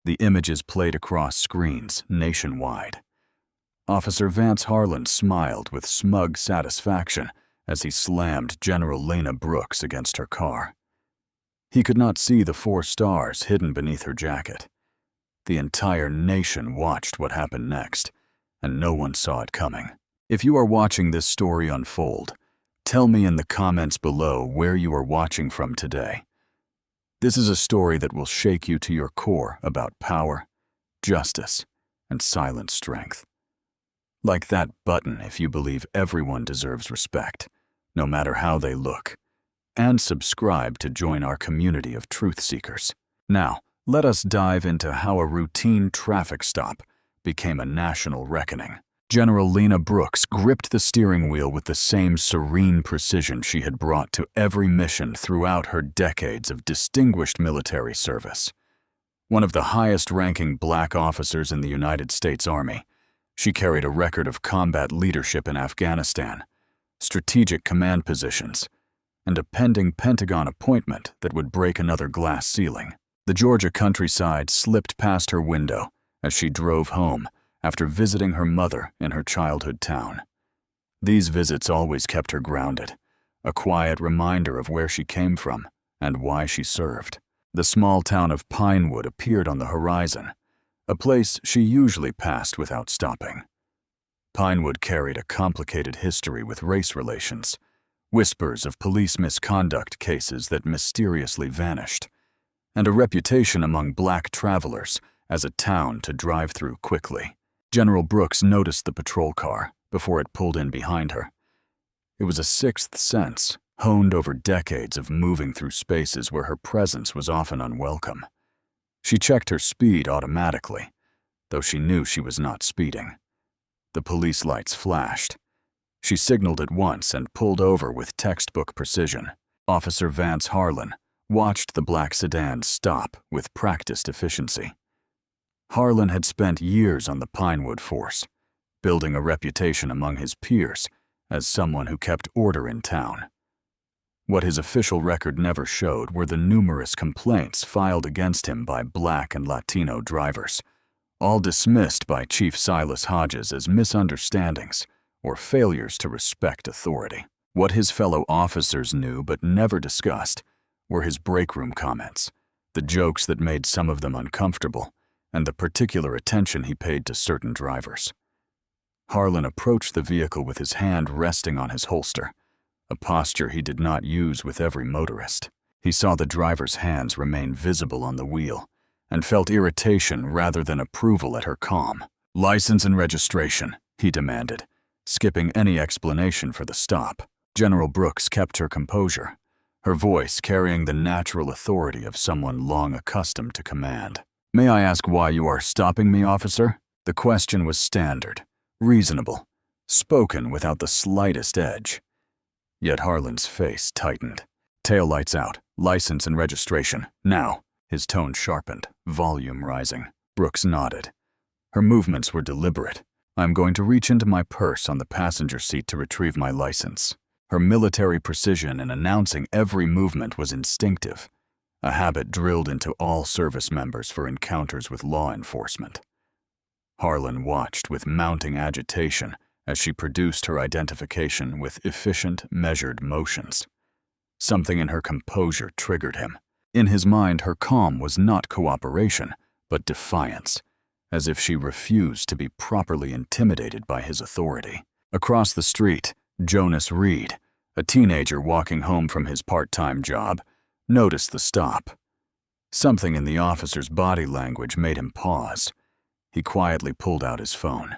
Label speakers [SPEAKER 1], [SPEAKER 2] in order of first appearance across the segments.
[SPEAKER 1] The images played across screens nationwide. Officer Vance Harlan smiled with smug satisfaction as he slammed General Lena Brooks against her car. He could not see the 4 stars hidden beneath her jacket. The entire nation watched what happened next, and no one saw it coming. If you are watching this story unfold, tell me in the comments below where you are watching from today. This is a story that will shake you to your core about power, justice, and silent strength. Like that button if you believe everyone deserves respect, no matter how they look, and subscribe to join our community of truth seekers. Now, let us dive into how a routine traffic stop became a national reckoning. General Lena Brooks gripped the steering wheel with the same serene precision she had brought to every mission throughout her decades of distinguished military service. One of the highest-ranking black officers in the United States Army, she carried a record of combat leadership in Afghanistan, strategic command positions, and a pending Pentagon appointment that would break another glass ceiling. The Georgia countryside slipped past her window as she drove home after visiting her mother in her childhood town. These visits always kept her grounded, a quiet reminder of where she came from and why she served. The small town of Pinewood appeared on the horizon, a place she usually passed without stopping. Pinewood carried a complicated history with race relations, whispers of police misconduct cases that mysteriously vanished, and a reputation among black travelers as a town to drive through quickly. General Brooks noticed the patrol car before it pulled in behind her. It was a sixth sense, honed over decades of moving through spaces where her presence was often unwelcome. She checked her speed automatically, though she knew she was not speeding. The police lights flashed. She signaled at once and pulled over with textbook precision. Officer Vance Harlan watched the black sedan stop with practiced efficiency. Harlan had spent years on the Pinewood force, building a reputation among his peers as someone who kept order in town. What his official record never showed were the numerous complaints filed against him by black and Latino drivers, all dismissed by Chief Silas Hodges as misunderstandings or failures to respect authority. What his fellow officers knew but never discussed were his break-room comments, the jokes that made some of them uncomfortable, and the particular attention he paid to certain drivers. Harlan approached the vehicle with his hand resting on his holster, a posture he did not use with every motorist. He saw the driver's hands remain visible on the wheel and felt irritation rather than approval at her calm. "License and registration," he demanded, skipping any explanation for the stop. General Brooks kept her composure, her voice carrying the natural authority of someone long accustomed to command. "May I ask why you are stopping me, officer?" The question was standard, reasonable, spoken without the slightest edge. Yet Harlan's face tightened. "Taillights out, license and registration, now." His tone sharpened, volume rising. Brooks nodded. Her movements were deliberate. "I'm going to reach into my purse on the passenger seat to retrieve my license." Her military precision in announcing every movement was instinctive, a habit drilled into all service members for encounters with law enforcement. Harlan watched with mounting agitation as she produced her identification with efficient, measured motions. Something in her composure triggered him. In his mind, her calm was not cooperation, but defiance, as if she refused to be properly intimidated by his authority. Across the street, Jonas Reed, a teenager walking home from his part-time job, noticed the stop. Something in the officer's body language made him pause. He quietly pulled out his phone.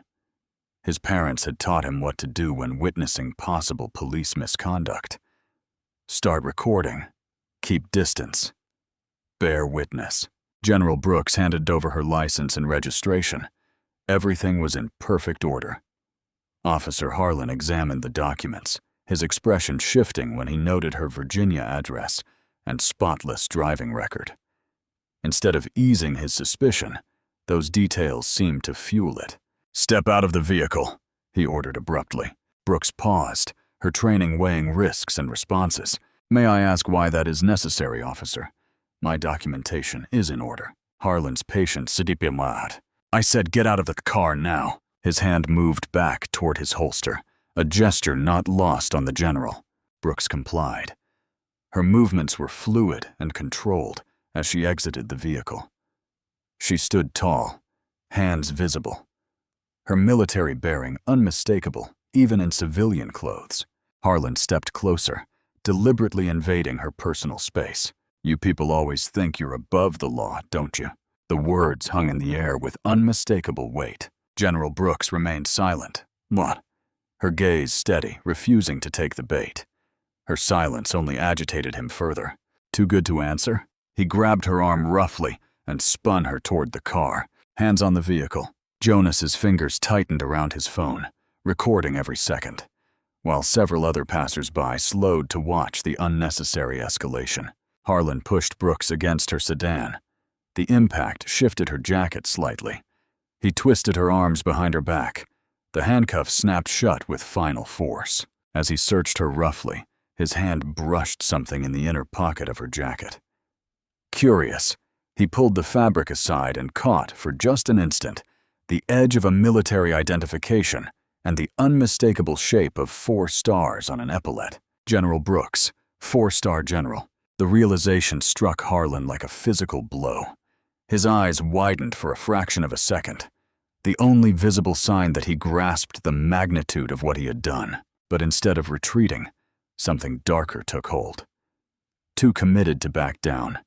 [SPEAKER 1] His parents had taught him what to do when witnessing possible police misconduct. Start recording. Keep distance. Bear witness. General Brooks handed over her license and registration. Everything was in perfect order. Officer Harlan examined the documents, his expression shifting when he noted her Virginia address and spotless driving record. Instead of easing his suspicion, those details seemed to fuel it. "Step out of the vehicle," he ordered abruptly. Brooks paused, her training weighing risks and responses. "May I ask why that is necessary, officer? My documentation is in order." Harlan's patience sidipimad. I said get out of the car now. His hand moved back toward his holster, a gesture not lost on the general. Brooks complied. Her movements were fluid and controlled as she exited the vehicle. She stood tall, hands visible, her military bearing unmistakable even in civilian clothes. Harlan stepped closer, deliberately invading her personal space. You people always think you're above the law, don't you? The words hung in the air with unmistakable weight. General Brooks remained silent. What? Her gaze steady, refusing to take the bait. Her silence only agitated him further. Too good to answer? He grabbed her arm roughly and spun her toward the car. Hands on the vehicle. Jonas's fingers tightened around his phone, recording every second, while several other passers-by slowed to watch the unnecessary escalation. Harlan pushed Brooks against her sedan. The impact shifted her jacket slightly. He twisted her arms behind her back. The handcuffs snapped shut with final force. As he searched her roughly, his hand brushed something in the inner pocket of her jacket. Curious, he pulled the fabric aside and caught, for just an instant, the edge of a military identification and the unmistakable shape of 4 stars on an epaulette. General Brooks, 4-star general. The realization struck Harlan like a physical blow. His eyes widened for a fraction of a second, the only visible sign that he grasped the magnitude of what he had done. But instead of retreating, something darker took hold. Too committed to back down,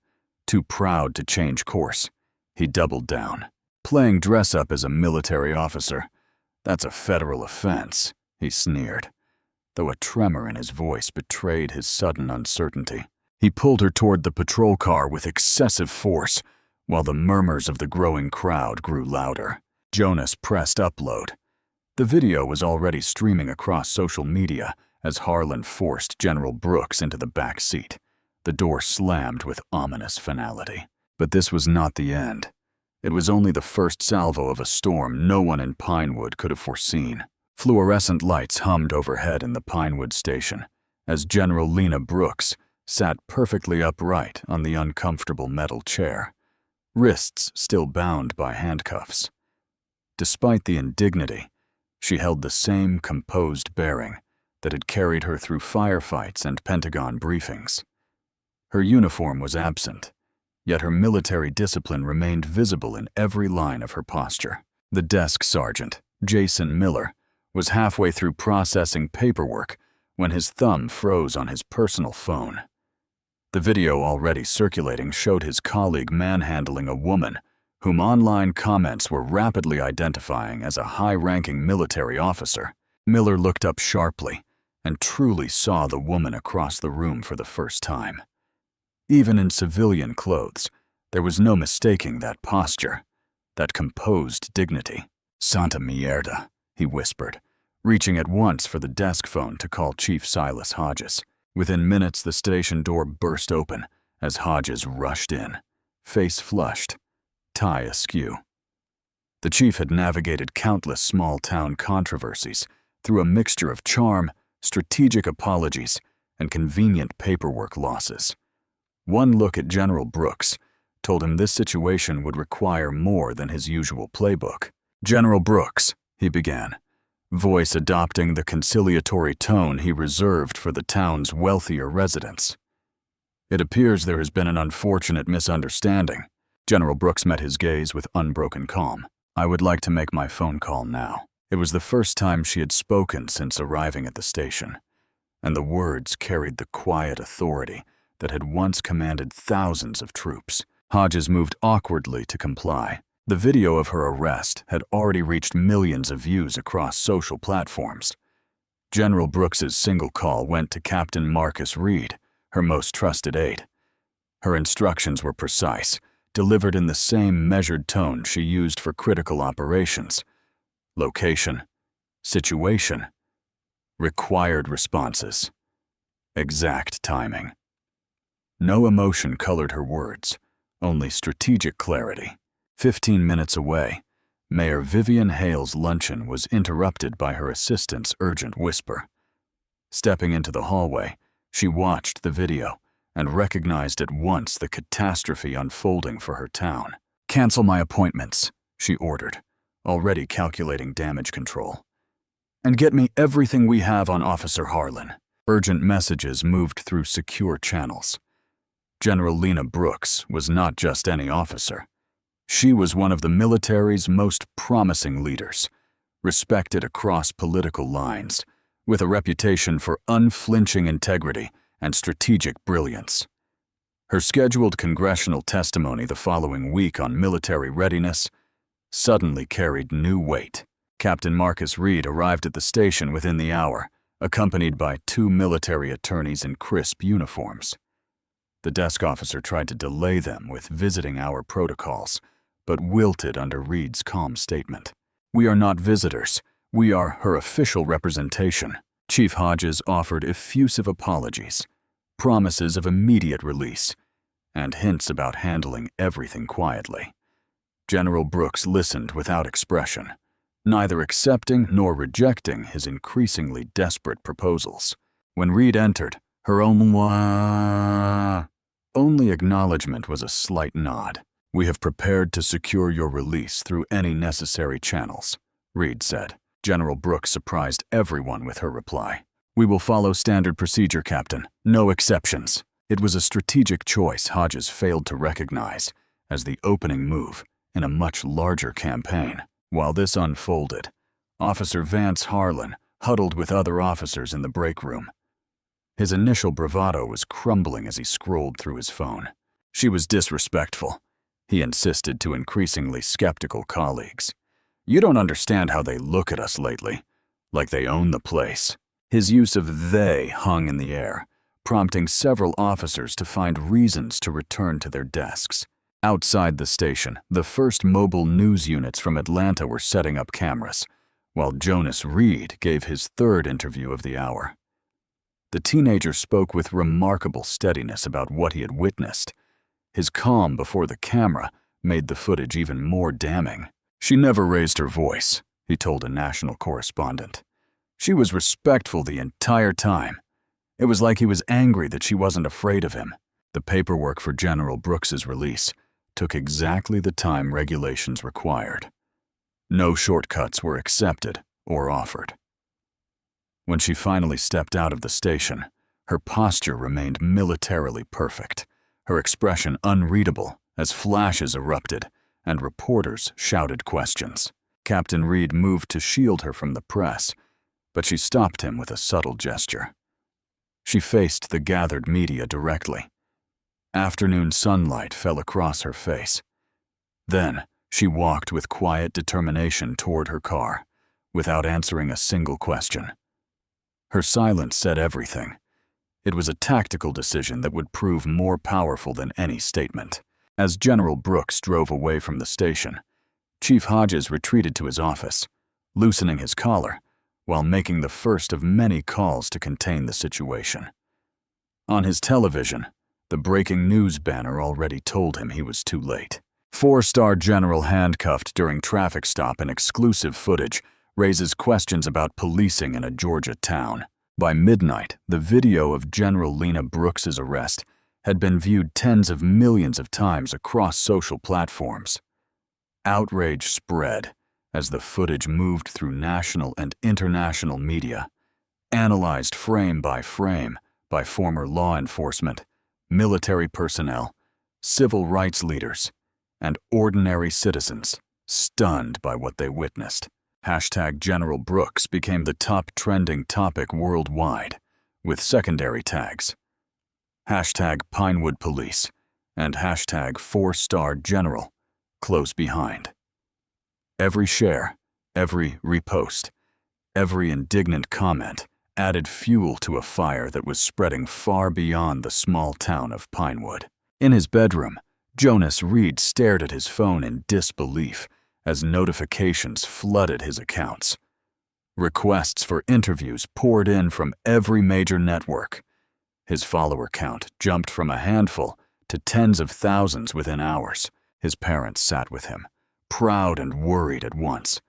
[SPEAKER 1] too proud to change course, he doubled down. Playing dress-up as a military officer, that's a federal offense, he sneered, though a tremor in his voice betrayed his sudden uncertainty. He pulled her toward the patrol car with excessive force, while the murmurs of the growing crowd grew louder. Jonas pressed upload. The video was already streaming across social media as Harlan forced General Brooks into the back seat. The door slammed with ominous finality. But this was not the end. It was only the first salvo of a storm no one in Pinewood could have foreseen. Fluorescent lights hummed overhead in the Pinewood station as General Lena Brooks sat perfectly upright on the uncomfortable metal chair, wrists still bound by handcuffs. Despite the indignity, she held the same composed bearing that had carried her through firefights and Pentagon briefings. Her uniform was absent, yet her military discipline remained visible in every line of her posture. The desk sergeant, Jason Miller, was halfway through processing paperwork when his thumb froze on his personal phone. The video already circulating showed his colleague manhandling a woman whom online comments were rapidly identifying as a high-ranking military officer. Miller looked up sharply and truly saw the woman across the room for the first time. Even in civilian clothes, there was no mistaking that posture, that composed dignity. Santa mierda, he whispered, reaching at once for the desk phone to call Chief Silas Hodges. Within minutes, the station door burst open as Hodges rushed in, face flushed, tie askew. The chief had navigated countless small-town controversies through a mixture of charm, strategic apologies, and convenient paperwork losses. One look at General Brooks told him this situation would require more than his usual playbook. General Brooks, he began, voice adopting the conciliatory tone he reserved for the town's wealthier residents. It appears there has been an unfortunate misunderstanding. General Brooks met his gaze with unbroken calm. I would like to make my phone call now. It was the first time she had spoken since arriving at the station, and the words carried the quiet authority that had once commanded thousands of troops. Hodges moved awkwardly to comply. The video of her arrest had already reached millions of views across social platforms. General Brooks's single call went to Captain Marcus Reed, her most trusted aide. Her instructions were precise, delivered in the same measured tone she used for critical operations. Location, situation, required responses, exact timing. No emotion colored her words, only strategic clarity. 15 minutes away, Mayor Vivian Hale's luncheon was interrupted by her assistant's urgent whisper. Stepping into the hallway, she watched the video and recognized at once the catastrophe unfolding for her town. "Cancel my appointments," she ordered, already calculating damage control. "And get me everything we have on Officer Harlan." Urgent messages moved through secure channels. General Lena Brooks was not just any officer. She was one of the military's most promising leaders, respected across political lines, with a reputation for unflinching integrity and strategic brilliance. Her scheduled congressional testimony the following week on military readiness suddenly carried new weight. Captain Marcus Reed arrived at the station within the hour, accompanied by 2 military attorneys in crisp uniforms. The desk officer tried to delay them with visiting hour protocols, but wilted under Reed's calm statement. "We are not visitors. We are her official representation." Chief Hodges offered effusive apologies, promises of immediate release, and hints about handling everything quietly. General Brooks listened without expression, neither accepting nor rejecting his increasingly desperate proposals. When Reed entered, her only acknowledgement was a slight nod. "We have prepared to secure your release through any necessary channels," Reed said. General Brooks surprised everyone with her reply. "We will follow standard procedure, Captain. No exceptions." It was a strategic choice Hodges failed to recognize as the opening move in a much larger campaign. While this unfolded, Officer Vance Harlan huddled with other officers in the break room. His initial bravado was crumbling as he scrolled through his phone. "She was disrespectful," he insisted to increasingly skeptical colleagues. "You don't understand how they look at us lately, like they own the place." His use of "they" hung in the air, prompting several officers to find reasons to return to their desks. Outside the station, the first mobile news units from Atlanta were setting up cameras, while Jonas Reed gave his 3rd interview of the hour. The teenager spoke with remarkable steadiness about what he had witnessed. His calm before the camera made the footage even more damning. "She never raised her voice," he told a national correspondent. "She was respectful the entire time. It was like he was angry that she wasn't afraid of him." The paperwork for General Brooks's release took exactly the time regulations required. No shortcuts were accepted or offered. When she finally stepped out of the station, her posture remained militarily perfect, her expression unreadable as flashes erupted and reporters shouted questions. Captain Reed moved to shield her from the press, but she stopped him with a subtle gesture. She faced the gathered media directly. Afternoon sunlight fell across her face. Then she walked with quiet determination toward her car, without answering a single question. Her silence said everything. It was a tactical decision that would prove more powerful than any statement. As General Brooks drove away from the station, Chief Hodges retreated to his office, loosening his collar, while making the first of many calls to contain the situation. On his television, the breaking news banner already told him he was too late. 4-star general handcuffed during traffic stop in exclusive footage raises questions about policing in a Georgia town. By midnight, the video of General Lena Brooks's arrest had been viewed tens of millions of times across social platforms. Outrage spread as the footage moved through national and international media, analyzed frame by former law enforcement, military personnel, civil rights leaders, and ordinary citizens, stunned by what they witnessed. Hashtag General Brooks became the top trending topic worldwide, with secondary tags. Hashtag Pinewood Police and hashtag 4-star General close behind. Every share, every repost, every indignant comment added fuel to a fire that was spreading far beyond the small town of Pinewood. In his bedroom, Jonas Reed stared at his phone in disbelief as notifications flooded his accounts. Requests for interviews poured in from every major network. His follower count jumped from a handful to tens of thousands within hours. His parents sat with him, proud and worried at once,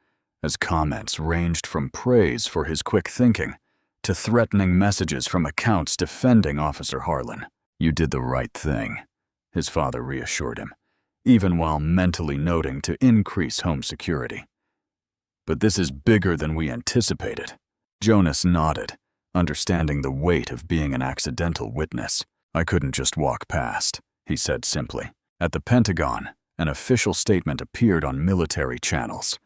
[SPEAKER 1] as comments ranged from praise for his quick thinking to threatening messages from accounts defending Officer Harlan. "You did the right thing," his father reassured him. even while mentally noting to increase home security. "But this is bigger than we anticipated." Jonas nodded, understanding the weight of being an accidental witness. "I couldn't just walk past," he said simply. At the Pentagon, an official statement appeared on military channels.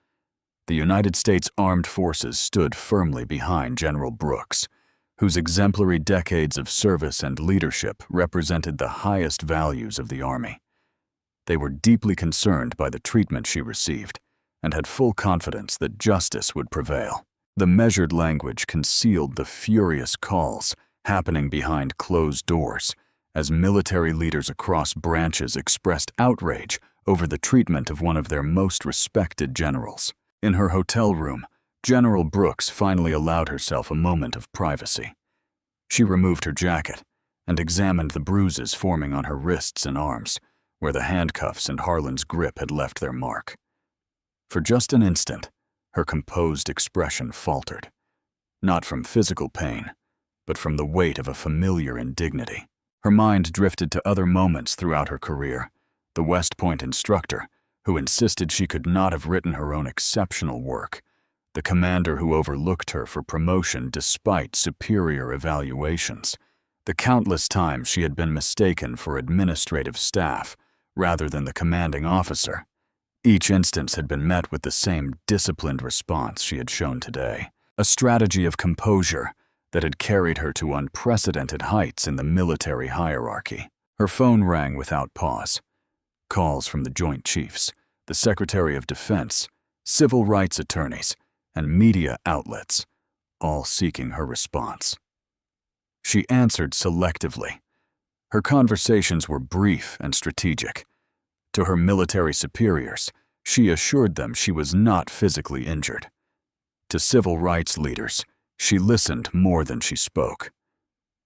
[SPEAKER 1] The United States Armed Forces stood firmly behind General Brooks, whose exemplary decades of service and leadership represented the highest values of the Army. They were deeply concerned by the treatment she received and had full confidence that justice would prevail. The measured language concealed the furious calls happening behind closed doors as military leaders across branches expressed outrage over the treatment of one of their most respected generals. In her hotel room, General Brooks finally allowed herself a moment of privacy. She removed her jacket and examined the bruises forming on her wrists and arms, where the handcuffs and Harlan's grip had left their mark. For just an instant, her composed expression faltered, not from physical pain, but from the weight of a familiar indignity. Her mind drifted to other moments throughout her career, the West Point instructor, who insisted she could not have written her own exceptional work, the commander who overlooked her for promotion despite superior evaluations, the countless times she had been mistaken for administrative staff rather than the commanding officer. Each instance had been met with the same disciplined response she had shown today, a strategy of composure that had carried her to unprecedented heights in the military hierarchy. Her phone rang without pause. Calls from the Joint Chiefs, the Secretary of Defense, civil rights attorneys, and media outlets, all seeking her response. She answered selectively. Her conversations were brief and strategic. To her military superiors, she assured them she was not physically injured. To civil rights leaders, she listened more than she spoke.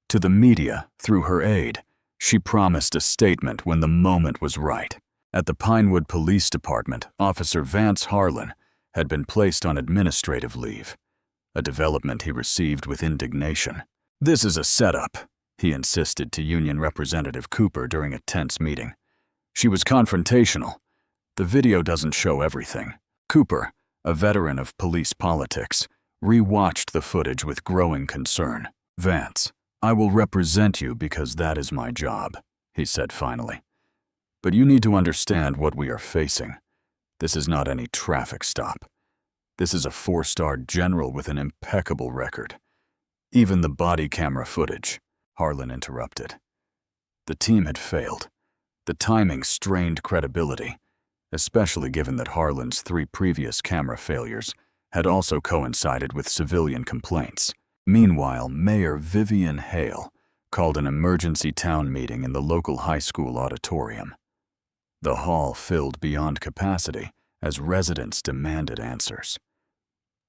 [SPEAKER 1] To the media, through her aide, she promised a statement when the moment was right. At the Pinewood Police Department, Officer Vance Harlan had been placed on administrative leave, a development he received with indignation. "This is a setup," he insisted to Union Representative Cooper during a tense meeting. She was confrontational. "The video doesn't show everything." Cooper, a veteran of police politics, re-watched the footage with growing concern. "Vance, I will represent you because that is my job," he said finally. "But you need to understand what we are facing. This is not any traffic stop. This is a 4-star general with an impeccable record. Even the body camera footage," Harlan interrupted. The team had failed. The timing strained credibility, especially given that Harlan's 3 previous camera failures had also coincided with civilian complaints. Meanwhile, Mayor Vivian Hale called an emergency town meeting in the local high school auditorium. The hall filled beyond capacity as residents demanded answers.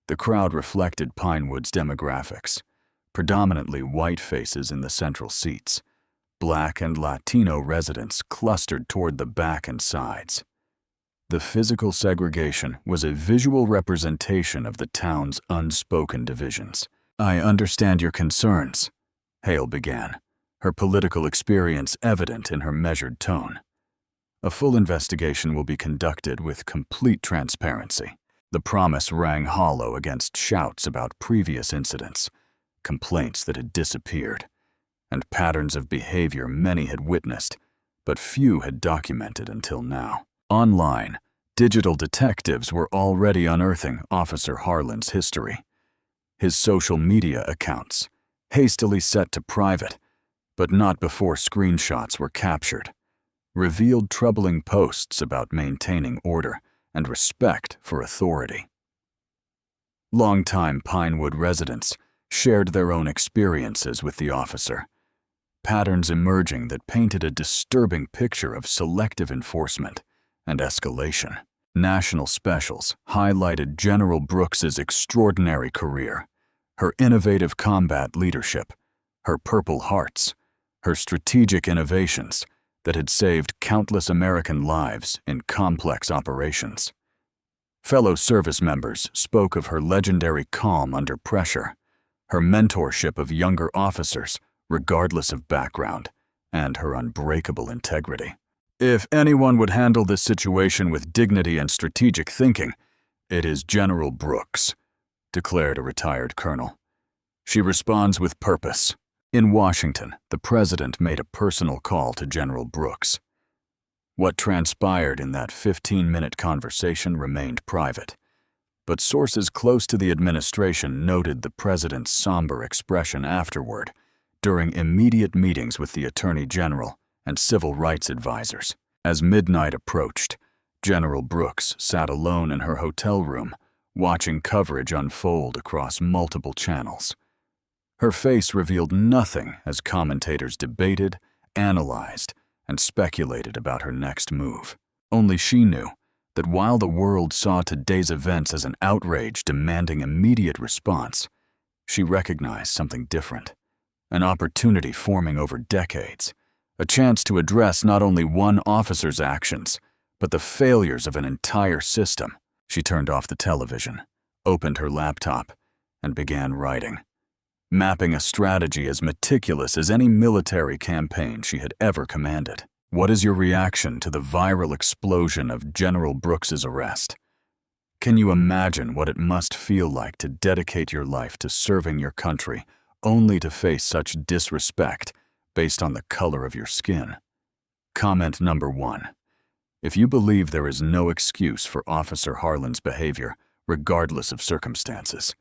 [SPEAKER 1] The crowd reflected Pinewood's demographics, predominantly white faces in the central seats. Black and Latino residents clustered toward the back and sides. The physical segregation was a visual representation of the town's unspoken divisions. "I understand your concerns," Hale began, her political experience evident in her measured tone. "A full investigation will be conducted with complete transparency." The promise rang hollow against shouts about previous incidents, complaints that had disappeared, and patterns of behavior many had witnessed, but few had documented until now. Online, digital detectives were already unearthing Officer Harlan's history. His social media accounts, hastily set to private, but not before screenshots were captured, revealed troubling posts about maintaining order and respect for authority. Longtime Pinewood residents shared their own experiences with the officer, patterns emerging that painted a disturbing picture of selective enforcement and escalation. National specials highlighted General Brooks's extraordinary career, her innovative combat leadership, her Purple Hearts, her strategic innovations that had saved countless American lives in complex operations. Fellow service members spoke of her legendary calm under pressure, her mentorship of younger officers, regardless of background, and her unbreakable integrity. If anyone would handle this situation with dignity and strategic thinking, it is General Brooks, declared a retired colonel. She responds with purpose. In Washington, the president made a personal call to General Brooks. What transpired in that 15-minute conversation remained private, but sources close to the administration noted the president's somber expression afterward during immediate meetings with the Attorney General and civil rights advisors. As midnight approached, General Brooks sat alone in her hotel room, watching coverage unfold across multiple channels. Her face revealed nothing as commentators debated, analyzed, and speculated about her next move. Only she knew that while the world saw today's events as an outrage demanding immediate response, she recognized something different, an opportunity forming over decades, a chance to address not only one officer's actions, but the failures of an entire system. She turned off the television, opened her laptop, and began writing, mapping a strategy as meticulous as any military campaign she had ever commanded. What is your reaction to the viral explosion of General Brooks's arrest? Can you imagine what it must feel like to dedicate your life to serving your country only to face such disrespect based on the color of your skin? Comment number 1. If you believe there is no excuse for Officer Harlan's behavior, regardless of circumstances.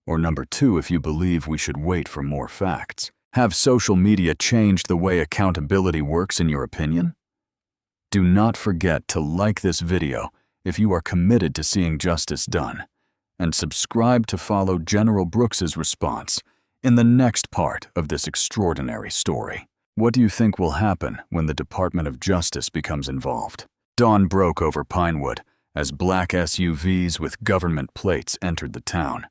[SPEAKER 1] Or number 2, if you believe we should wait for more facts. Have social media changed the way accountability works in your opinion? Do not forget to like this video if you are committed to seeing justice done, and subscribe to follow General Brooks's response in the next part of this extraordinary story. What do you think will happen when the Department of Justice becomes involved? Dawn broke over Pinewood as black SUVs with government plates entered the town,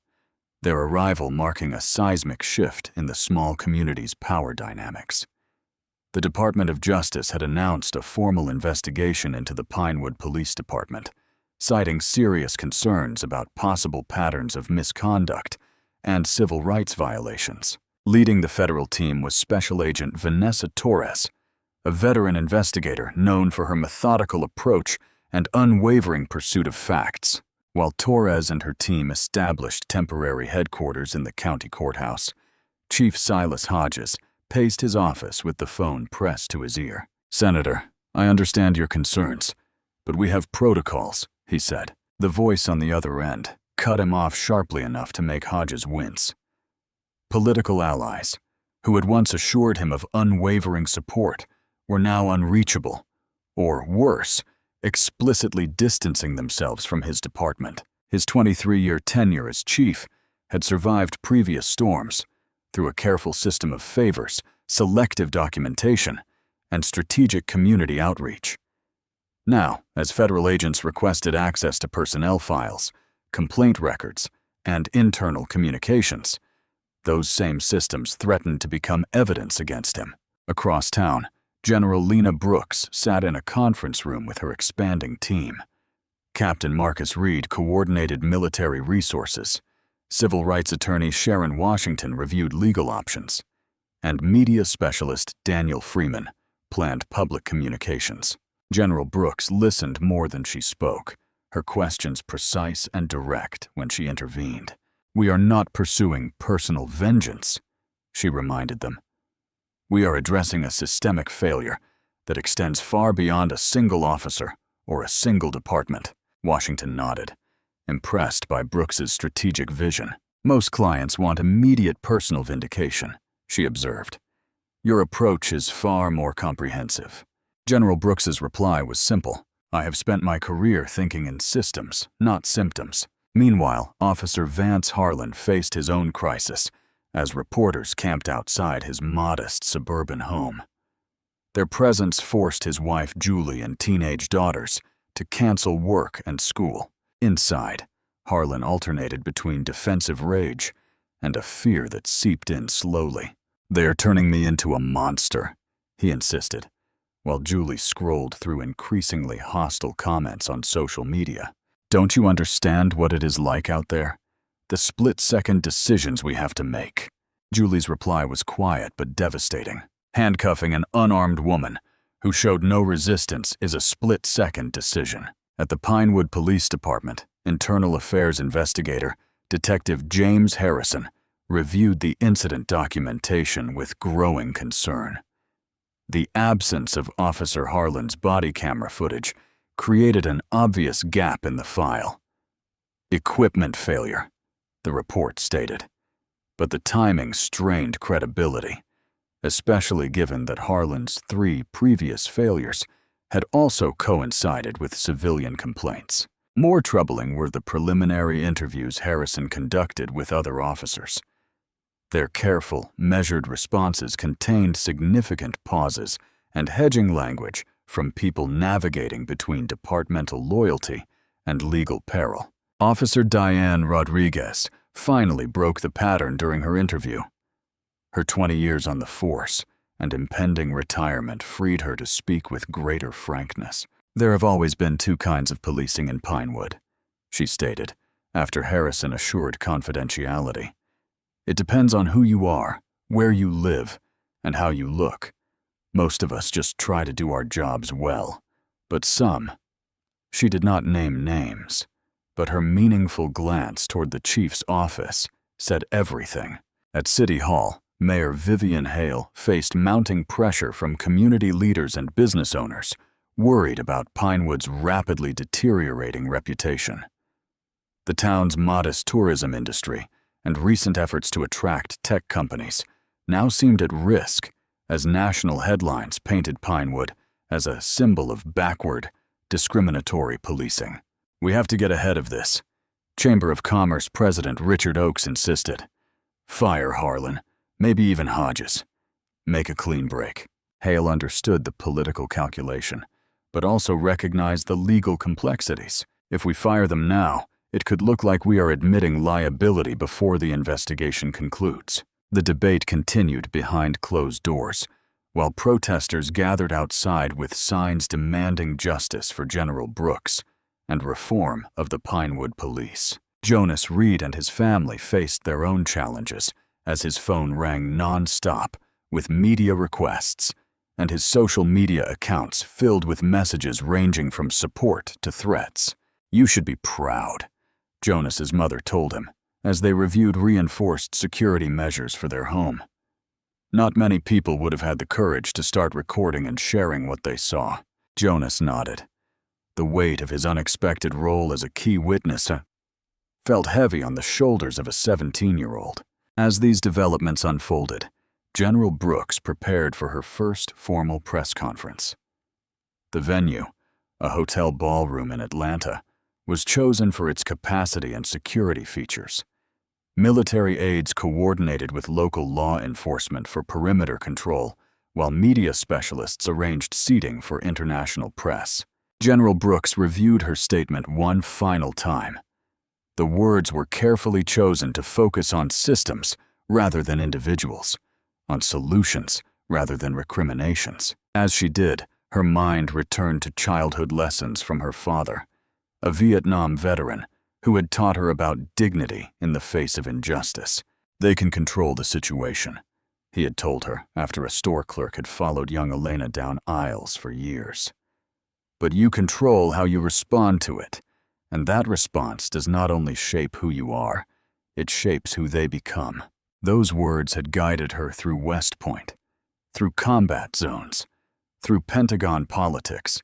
[SPEAKER 1] their arrival marking a seismic shift in the small community's power dynamics. The Department of Justice had announced a formal investigation into the Pinewood Police Department, citing serious concerns about possible patterns of misconduct and civil rights violations. Leading the federal team was Special Agent Vanessa Torres, a veteran investigator known for her methodical approach and unwavering pursuit of facts. While Torres and her team established temporary headquarters in the county courthouse, Chief Silas Hodges paced his office with the phone pressed to his ear. "Senator, I understand your concerns, but we have protocols," he said. The voice on the other end cut him off sharply enough to make Hodges wince. Political allies, who had once assured him of unwavering support, were now unreachable, or worse, explicitly distancing themselves from his department. His 23-year tenure as chief had survived previous storms through a careful system of favors, selective documentation, and strategic community outreach. Now, as federal agents requested access to personnel files, complaint records, and internal communications, those same systems threatened to become evidence against him. Across town, General Lena Brooks sat in a conference room with her expanding team. Captain Marcus Reed coordinated military resources, civil rights attorney Sharon Washington reviewed legal options, and media specialist Daniel Freeman planned public communications. General Brooks listened more than she spoke, her questions precise and direct when she intervened. "We are not pursuing personal vengeance," she reminded them. "We are addressing a systemic failure that extends far beyond a single officer or a single department." Washington nodded, impressed by Brooks's strategic vision. "Most clients want immediate personal vindication," she observed. "Your approach is far more comprehensive." General Brooks's reply was simple. "I have spent my career thinking in systems, not symptoms." Meanwhile, Officer Vance Harlan faced his own crisis as reporters camped outside his modest suburban home. Their presence forced his wife Julie and teenage daughters to cancel work and school. Inside, Harlan alternated between defensive rage and a fear that seeped in slowly. "They are turning me into a monster," he insisted, while Julie scrolled through increasingly hostile comments on social media. "Don't you understand what it is like out there? The split-second decisions we have to make." Julie's reply was quiet but devastating. "Handcuffing an unarmed woman, who showed no resistance is a split-second decision. At the Pinewood Police Department, Internal Affairs investigator Detective James Harrison reviewed the incident documentation with growing concern. The absence of Officer Harlan's body camera footage created an obvious gap in the file. Equipment failure, the report stated, but the timing strained credibility, especially given that Harlan's 3 previous failures had also coincided with civilian complaints. More troubling were the preliminary interviews Harrison conducted with other officers. Their careful, measured responses contained significant pauses and hedging language from people navigating between departmental loyalty and legal peril. Officer Diane Rodriguez finally broke the pattern during her interview. Her 20 years on the force and impending retirement freed her to speak with greater frankness. "There have always been 2 kinds of policing in Pinewood," she stated, after Harrison assured confidentiality. "It depends on who you are, where you live, and how you look. Most of us just try to do our jobs well, but some—" She did not name names, but her meaningful glance toward the chief's office said everything. At City Hall, Mayor Vivian Hale faced mounting pressure from community leaders and business owners, worried about Pinewood's rapidly deteriorating reputation. The town's modest tourism industry and recent efforts to attract tech companies now seemed at risk as national headlines painted Pinewood as a symbol of backward, discriminatory policing. "We have to get ahead of this," Chamber of Commerce President Richard Oakes insisted. "Fire Harlan, maybe even Hodges. Make a clean break." Hale understood the political calculation, but also recognized the legal complexities. If we fire them now, it could look like we are admitting liability before the investigation concludes. The debate continued behind closed doors, while protesters gathered outside with signs demanding justice for General Brooks and reform of the Pinewood Police. Jonas Reed and his family faced their own challenges as his phone rang non-stop with media requests, and his social media accounts filled with messages ranging from support to threats. "You should be proud," Jonas's mother told him, as they reviewed reinforced security measures for their home. Not many people would have had the courage to start recording and sharing what they saw. Jonas nodded. The weight of his unexpected role as a key witness felt heavy on the shoulders of a 17-year-old. As these developments unfolded, General Brooks prepared for her first formal press conference. The venue, a hotel ballroom in Atlanta, was chosen for its capacity and security features. Military aides coordinated with local law enforcement for perimeter control, while media specialists arranged seating for international press. General Brooks reviewed her statement one final time. The words were carefully chosen to focus on systems rather than individuals, on solutions rather than recriminations. As she did, her mind returned to childhood lessons from her father, a Vietnam veteran who had taught her about dignity in the face of injustice. "They can control the situation," he had told her after a store clerk had followed young Elena down aisles for years. "But you control how you respond to it, and that response does not only shape who you are, it shapes who they become." Those words had guided her through West Point, through combat zones, through Pentagon politics,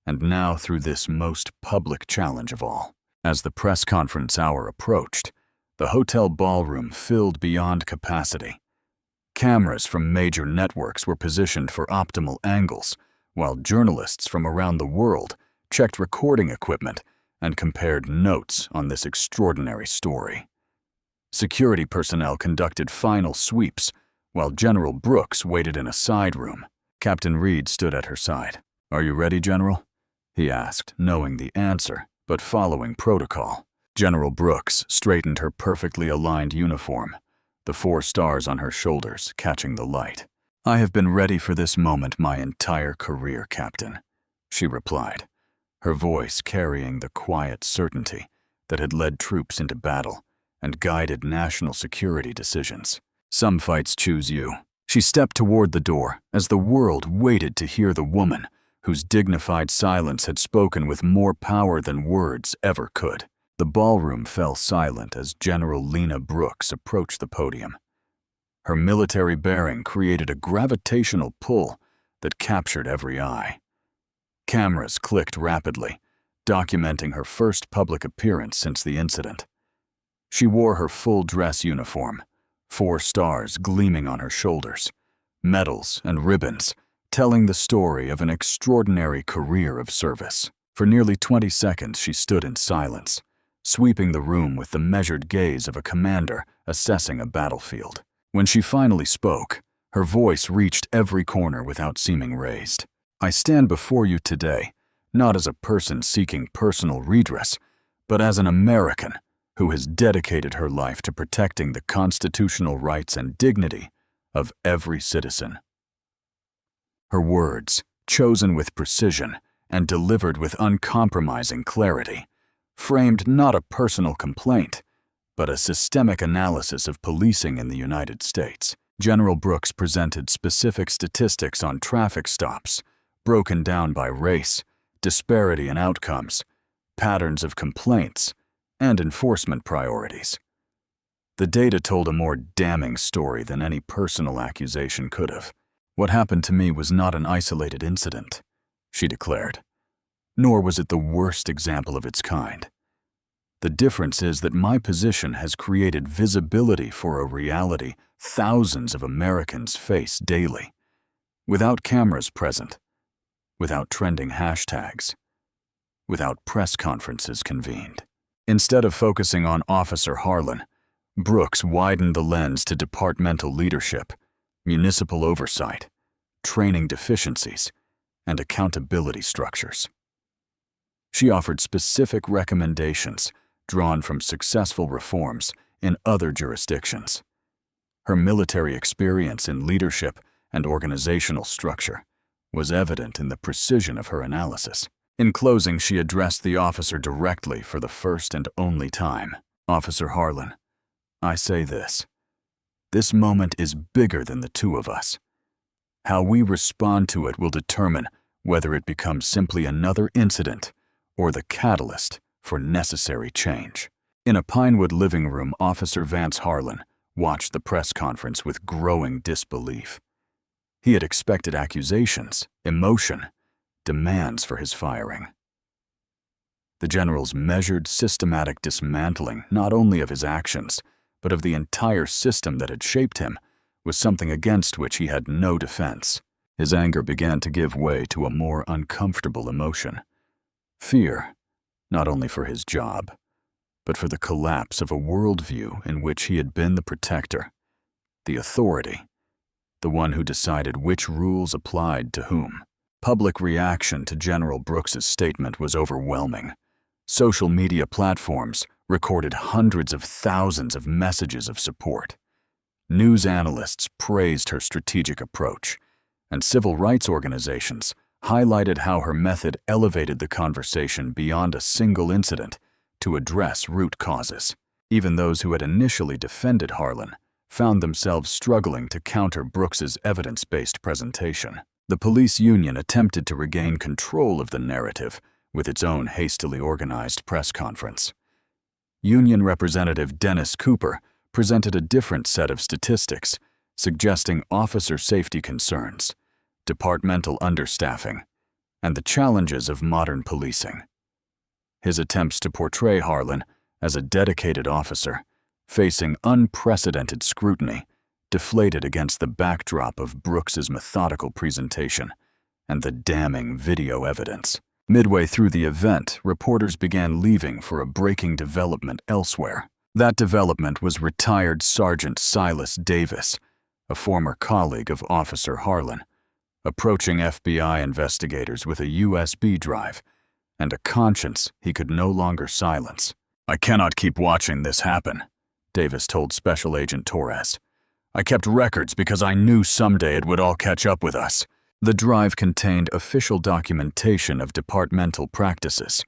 [SPEAKER 1] and now through this most public challenge of all. As the press conference hour approached, the hotel ballroom filled beyond capacity. Cameras from major networks were positioned for optimal angles, while journalists from around the world checked recording equipment and compared notes on this extraordinary story. Security personnel conducted final sweeps, while General Brooks waited in a side room. Captain Reed stood at her side. "Are you ready, General?" he asked, knowing the answer, but following protocol. General Brooks straightened her perfectly aligned uniform, the 4 stars on her shoulders catching the light. "I have been ready for this moment my entire career, Captain," she replied, her voice carrying the quiet certainty that had led troops into battle and guided national security decisions. "Some fights choose you," She stepped toward the door as the world waited to hear the woman whose dignified silence had spoken with more power than words ever could. The ballroom fell silent as General Lena Brooks approached the podium. Her military bearing created a gravitational pull that captured every eye. Cameras clicked rapidly, documenting her first public appearance since the incident. She wore her full dress uniform, 4 stars gleaming on her shoulders, medals and ribbons, telling the story of an extraordinary career of service. For nearly 20 seconds she stood in silence, sweeping the room with the measured gaze of a commander assessing a battlefield. When she finally spoke, her voice reached every corner without seeming raised. I stand before you today, not as a person seeking personal redress, but as an American who has dedicated her life to protecting the constitutional rights and dignity of every citizen. Her words, chosen with precision and delivered with uncompromising clarity, framed not a personal complaint, but a systemic analysis of policing in the United States. General Brooks presented specific statistics on traffic stops, broken down by race, disparity in outcomes, patterns of complaints, and enforcement priorities. The data told a more damning story than any personal accusation could have. What happened to me was not an isolated incident, she declared, nor was it the worst example of its kind. The difference is that my position has created visibility for a reality thousands of Americans face daily, without cameras present, without trending hashtags, without press conferences convened. Instead of focusing on Officer Harlan, Brooks widened the lens to departmental leadership, municipal oversight, training deficiencies, and accountability structures. She offered specific recommendations drawn from successful reforms in other jurisdictions. Her military experience in leadership and organizational structure was evident in the precision of her analysis. In closing, she addressed the officer directly for the first and only time. Officer Harlan, I say this. This moment is bigger than the two of us. How we respond to it will determine whether it becomes simply another incident or the catalyst for necessary change. In a Pinewood living room, Officer Vance Harlan watched the press conference with growing disbelief. He had expected accusations, emotion, demands for his firing. The general's measured, systematic dismantling not only of his actions, but of the entire system that had shaped him, was something against which he had no defense. His anger began to give way to a more uncomfortable emotion. Fear, not only for his job, but for the collapse of a worldview in which he had been the protector, the authority, the one who decided which rules applied to whom. Public reaction to General Brooks's statement was overwhelming. Social media platforms recorded hundreds of thousands of messages of support. News analysts praised her strategic approach, and civil rights organizations highlighted how her method elevated the conversation beyond a single incident to address root causes. Even those who had initially defended Harlan found themselves struggling to counter Brooks's evidence-based presentation. The police union attempted to regain control of the narrative with its own hastily organized press conference. Union Representative Dennis Cooper presented a different set of statistics, suggesting officer safety concerns, departmental understaffing, and the challenges of modern policing. His attempts to portray Harlan as a dedicated officer, facing unprecedented scrutiny, deflated against the backdrop of Brooks's methodical presentation and the damning video evidence. Midway through the event, reporters began leaving for a breaking development elsewhere. That development was retired Sergeant Silas Davis, a former colleague of Officer Harlan, approaching FBI investigators with a USB drive and a conscience he could no longer silence. "I cannot keep watching this happen," Davis told Special Agent Torres. "I kept records because I knew someday it would all catch up with us." The drive contained official documentation of departmental practices,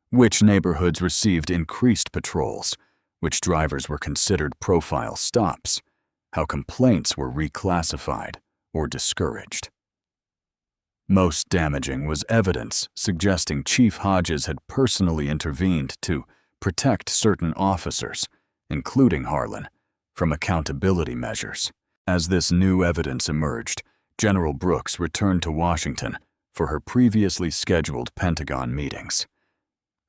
[SPEAKER 1] which neighborhoods received increased patrols, which drivers were considered profile stops, how complaints were reclassified or discouraged. Most damaging was evidence suggesting Chief Hodges had personally intervened to protect certain officers, including Harlan, from accountability measures. As this new evidence emerged, General Brooks returned to Washington for her previously scheduled Pentagon meetings.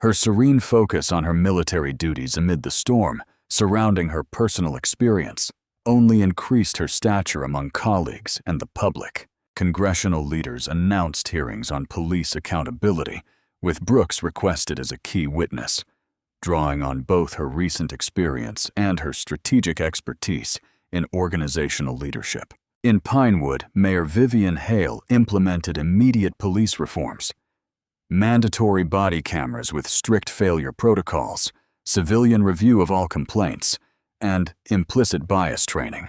[SPEAKER 1] Her serene focus on her military duties amid the storm surrounding her personal experience only increased her stature among colleagues and the public. Congressional leaders announced hearings on police accountability, with Brooks requested as a key witness, drawing on both her recent experience and her strategic expertise in organizational leadership. In Pinewood, Mayor Vivian Hale implemented immediate police reforms: mandatory body cameras with strict failure protocols, civilian review of all complaints, and implicit bias training.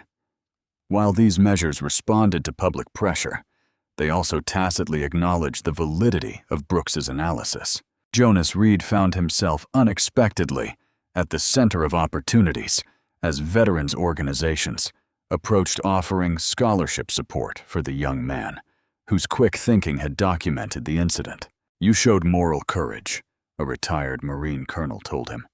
[SPEAKER 1] While these measures responded to public pressure, they also tacitly acknowledged the validity of Brooks's analysis. Jonas Reed found himself unexpectedly at the center of opportunities as veterans organizations approached offering scholarship support for the young man, whose quick thinking had documented the incident. "You showed moral courage," a retired Marine colonel told him.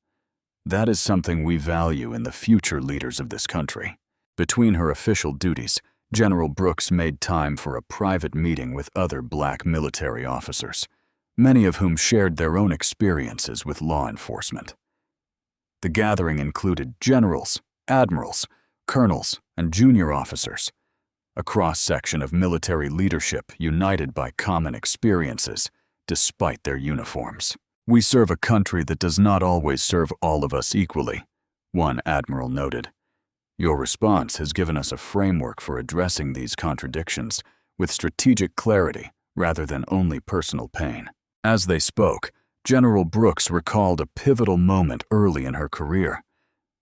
[SPEAKER 1] "That is something we value in the future leaders of this country." Between her official duties, General Brooks made time for a private meeting with other Black military officers, many of whom shared their own experiences with law enforcement. The gathering included generals, admirals, colonels, and junior officers, a cross-section of military leadership united by common experiences despite their uniforms. "We serve a country that does not always serve all of us equally," one admiral noted. "Your response has given us a framework for addressing these contradictions with strategic clarity rather than only personal pain." As they spoke, General Brooks recalled a pivotal moment early in her career.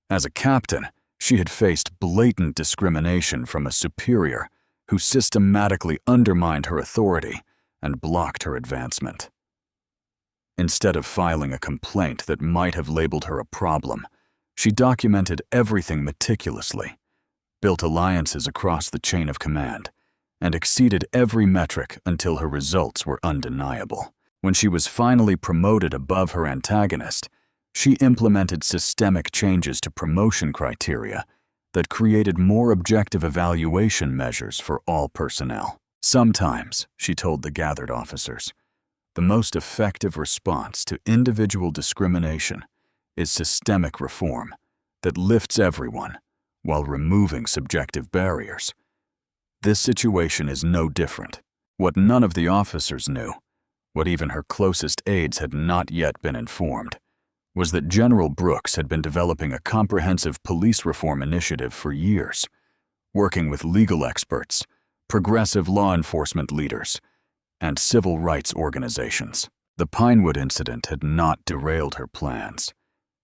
[SPEAKER 1] As a captain, she had faced blatant discrimination from a superior who systematically undermined her authority and blocked her advancement. Instead of filing a complaint that might have labeled her a problem, she documented everything meticulously, built alliances across the chain of command, and exceeded every metric until her results were undeniable. When she was finally promoted above her antagonist, she implemented systemic changes to promotion criteria that created more objective evaluation measures for all personnel. "Sometimes," she told the gathered officers, "the most effective response to individual discrimination is systemic reform that lifts everyone while removing subjective barriers." This situation is no different. What none of the officers knew, what even her closest aides had not yet been informed, was that General Brooks had been developing a comprehensive police reform initiative for years, working with legal experts, progressive law enforcement leaders, and civil rights organizations. The Pinewood incident had not derailed her plans.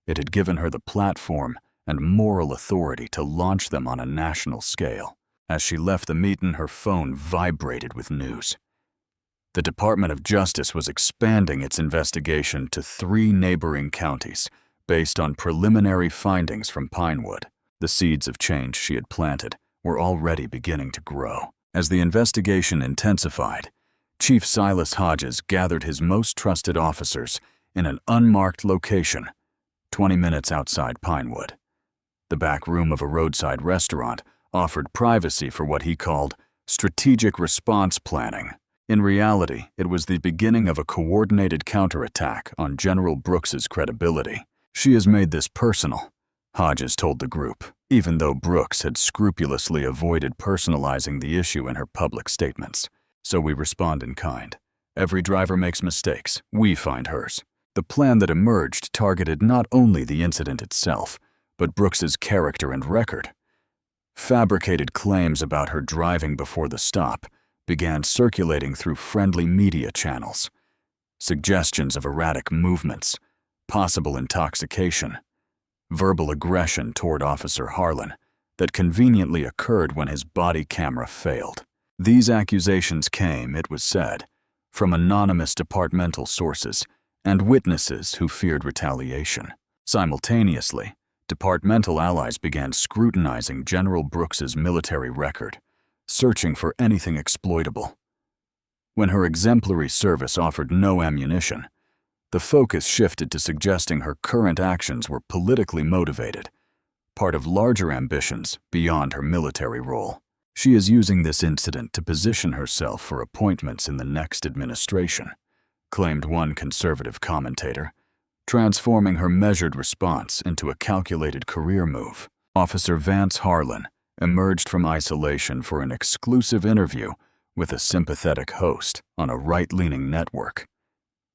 [SPEAKER 1] It had given her the platform and moral authority to launch them on a national scale. As she left the meeting, her phone vibrated with news. The Department of Justice was expanding its investigation to 3 neighboring counties based on preliminary findings from Pinewood. The seeds of change she had planted were already beginning to grow. As the investigation intensified, Chief Silas Hodges gathered his most trusted officers in an unmarked location 20 minutes outside Pinewood. The back room of a roadside restaurant offered privacy for what he called strategic response planning. In reality, it was the beginning of a coordinated counterattack on General Brooks's credibility. "She has made this personal," Hodges told the group, even though Brooks had scrupulously avoided personalizing the issue in her public statements. "So we respond in kind. Every driver makes mistakes. We find hers." The plan that emerged targeted not only the incident itself, but Brooks's character and record. Fabricated claims about her driving before the stop began circulating through friendly media channels. Suggestions of erratic movements, possible intoxication, verbal aggression toward Officer Harlan that conveniently occurred when his body camera failed. These accusations came, it was said, from anonymous departmental sources and witnesses who feared retaliation. Simultaneously, Departmental allies began scrutinizing General Brooks's military record, searching for anything exploitable. When her exemplary service offered no ammunition, the focus shifted to suggesting her current actions were politically motivated, part of larger ambitions beyond her military role. She is using this incident to position herself for appointments in the next administration, claimed one conservative commentator, transforming her measured response into a calculated career move. Officer Vance Harlan emerged from isolation for an exclusive interview with a sympathetic host on a right-leaning network.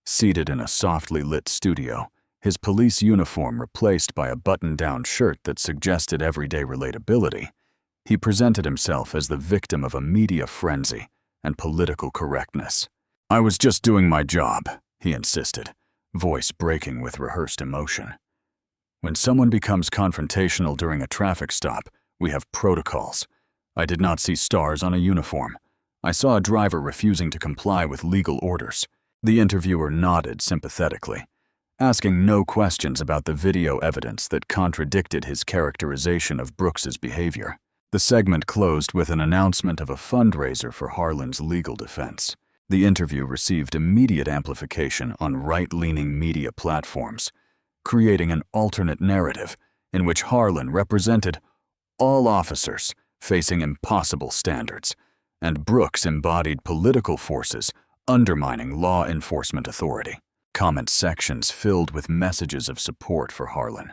[SPEAKER 1] Seated in a softly lit studio, his police uniform replaced by a button-down shirt that suggested everyday relatability, he presented himself as the victim of a media frenzy and political correctness. "I was just doing my job," he insisted, voice breaking with rehearsed emotion. "When someone becomes confrontational during a traffic stop, we have protocols. I did not see stars on a uniform. I saw a driver refusing to comply with legal orders." The interviewer nodded sympathetically, asking no questions about the video evidence that contradicted his characterization of Brooks's behavior. The segment closed with an announcement of a fundraiser for Harlan's legal defense. The interview received immediate amplification on right-leaning media platforms, creating an alternate narrative in which Harlan represented all officers facing impossible standards, and Brooks embodied political forces undermining law enforcement authority. Comment sections filled with messages of support for Harlan,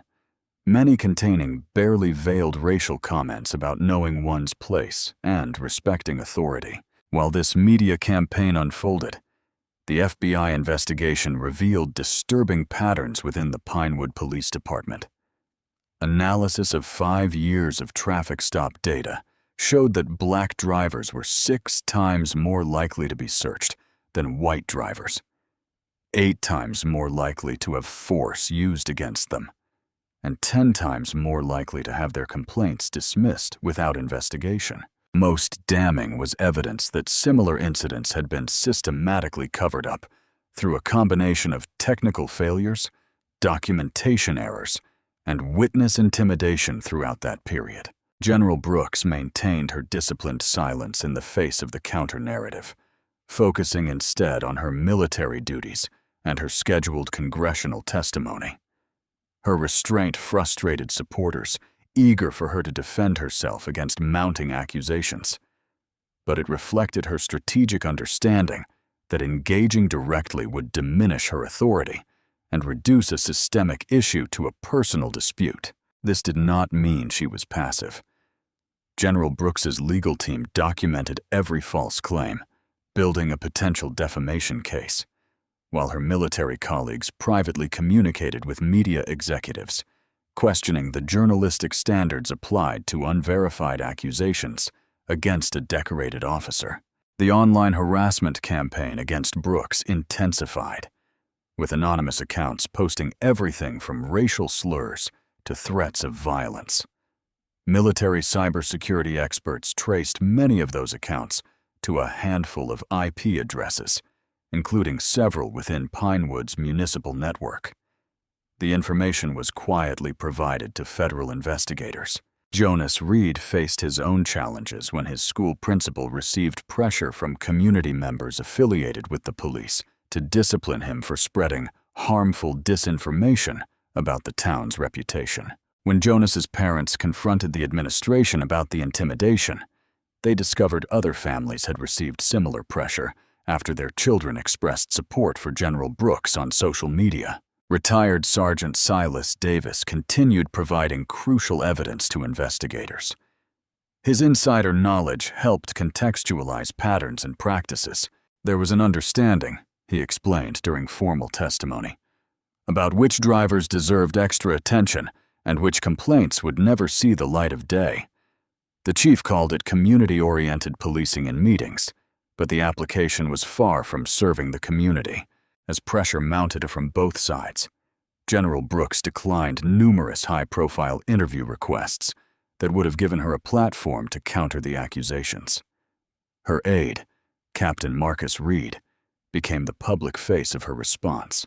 [SPEAKER 1] many containing barely veiled racial comments about knowing one's place and respecting authority. While this media campaign unfolded, the FBI investigation revealed disturbing patterns within the Pinewood Police Department. Analysis of 5 years of traffic stop data showed that black drivers were 6 times more likely to be searched than white drivers, 8 times more likely to have force used against them, and 10 times more likely to have their complaints dismissed without investigation. Most damning was evidence that similar incidents had been systematically covered up through a combination of technical failures, documentation errors, and witness intimidation throughout that period. General Brooks maintained her disciplined silence in the face of the counter-narrative, focusing instead on her military duties and her scheduled congressional testimony. Her restraint frustrated supporters, eager for her to defend herself against mounting accusations. But it reflected her strategic understanding that engaging directly would diminish her authority and reduce a systemic issue to a personal dispute. This did not mean she was passive. General Brooks's legal team documented every false claim, building a potential defamation case, while her military colleagues privately communicated with media executives, questioning the journalistic standards applied to unverified accusations against a decorated officer. The online harassment campaign against Brooks intensified, with anonymous accounts posting everything from racial slurs to threats of violence. Military cybersecurity experts traced many of those accounts to a handful of IP addresses, including several within Pinewood's municipal network. The information was quietly provided to federal investigators. Jonas Reed faced his own challenges when his school principal received pressure from community members affiliated with the police to discipline him for spreading harmful disinformation about the town's reputation. When Jonas's parents confronted the administration about the intimidation, they discovered other families had received similar pressure after their children expressed support for General Brooks on social media. Retired Sergeant Silas Davis continued providing crucial evidence to investigators. His insider knowledge helped contextualize patterns and practices. There was an understanding, he explained during formal testimony, about which drivers deserved extra attention and which complaints would never see the light of day. The chief called it community-oriented policing in meetings, but the application was far from serving the community, as pressure mounted from both sides. General Brooks declined numerous high-profile interview requests that would have given her a platform to counter the accusations. Her aide, Captain Marcus Reed, became the public face of her response.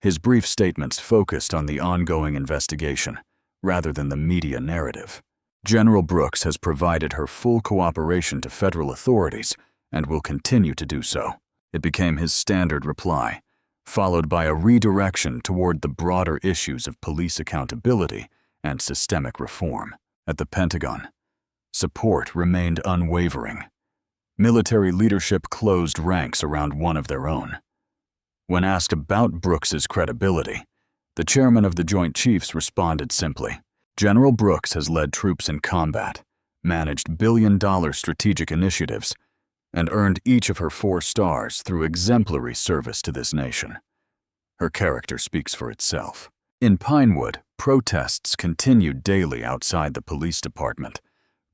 [SPEAKER 1] His brief statements focused on the ongoing investigation, rather than the media narrative. General Brooks has provided her full cooperation to federal authorities and will continue to do so. It became his standard reply, followed by a redirection toward the broader issues of police accountability and systemic reform. At the Pentagon, support remained unwavering. Military leadership closed ranks around one of their own. When asked about Brooks's credibility, the chairman of the Joint Chiefs responded simply, "General Brooks has led troops in combat, managed billion-dollar strategic initiatives, and earned each of her 4 stars through exemplary service to this nation." Her character speaks for itself. In Pinewood, protests continued daily outside the police department,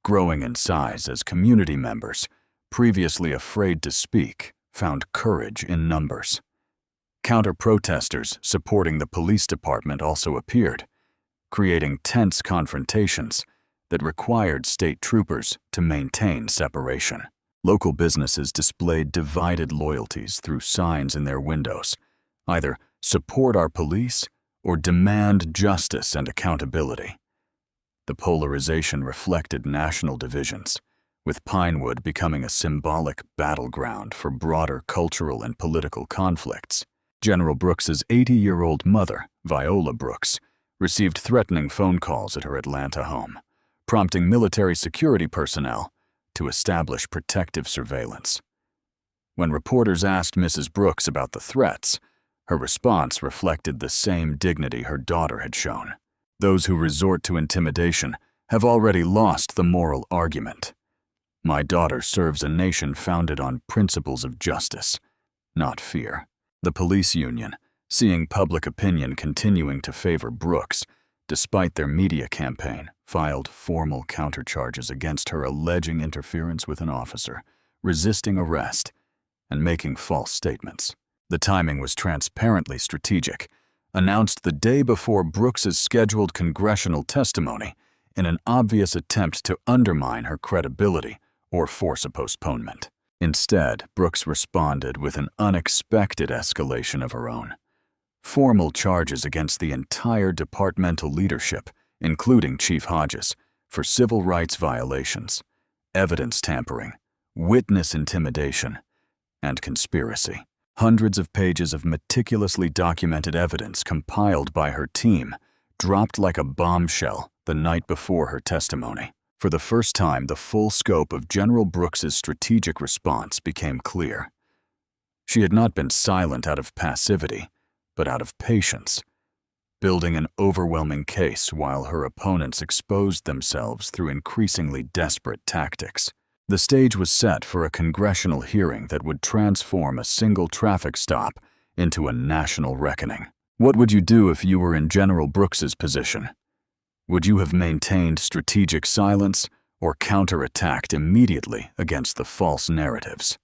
[SPEAKER 1] growing in size as community members, previously afraid to speak, found courage in numbers. Counter-protesters supporting the police department also appeared, creating tense confrontations that required state troopers to maintain separation. Local businesses displayed divided loyalties through signs in their windows, either support our police or demand justice and accountability. The polarization reflected national divisions, with Pinewood becoming a symbolic battleground for broader cultural and political conflicts. General Brooks's 80-year-old mother, Viola Brooks, received threatening phone calls at her Atlanta home, prompting military security personnel to establish protective surveillance. When reporters asked Mrs. Brooks about the threats, her response reflected the same dignity her daughter had shown. Those who resort to intimidation have already lost the moral argument. My daughter serves a nation founded on principles of justice, not fear. The police union, seeing public opinion continuing to favor Brooks, despite their media campaign, filed formal countercharges against her, alleging interference with an officer, resisting arrest, and making false statements. The timing was transparently strategic, announced the day before Brooks's scheduled congressional testimony in an obvious attempt to undermine her credibility or force a postponement. Instead, Brooks responded with an unexpected escalation of her own. Formal charges against the entire departmental leadership, including Chief Hodges, for civil rights violations, evidence tampering, witness intimidation, and conspiracy. Hundreds of pages of meticulously documented evidence compiled by her team dropped like a bombshell the night before her testimony. For the first time, the full scope of General Brooks's strategic response became clear. She had not been silent out of passivity, but out of patience, building an overwhelming case while her opponents exposed themselves through increasingly desperate tactics. The stage was set for a congressional hearing that would transform a single traffic stop into a national reckoning. What would you do if you were in General Brooks's position? Would you have maintained strategic silence or counterattacked immediately against the false narratives?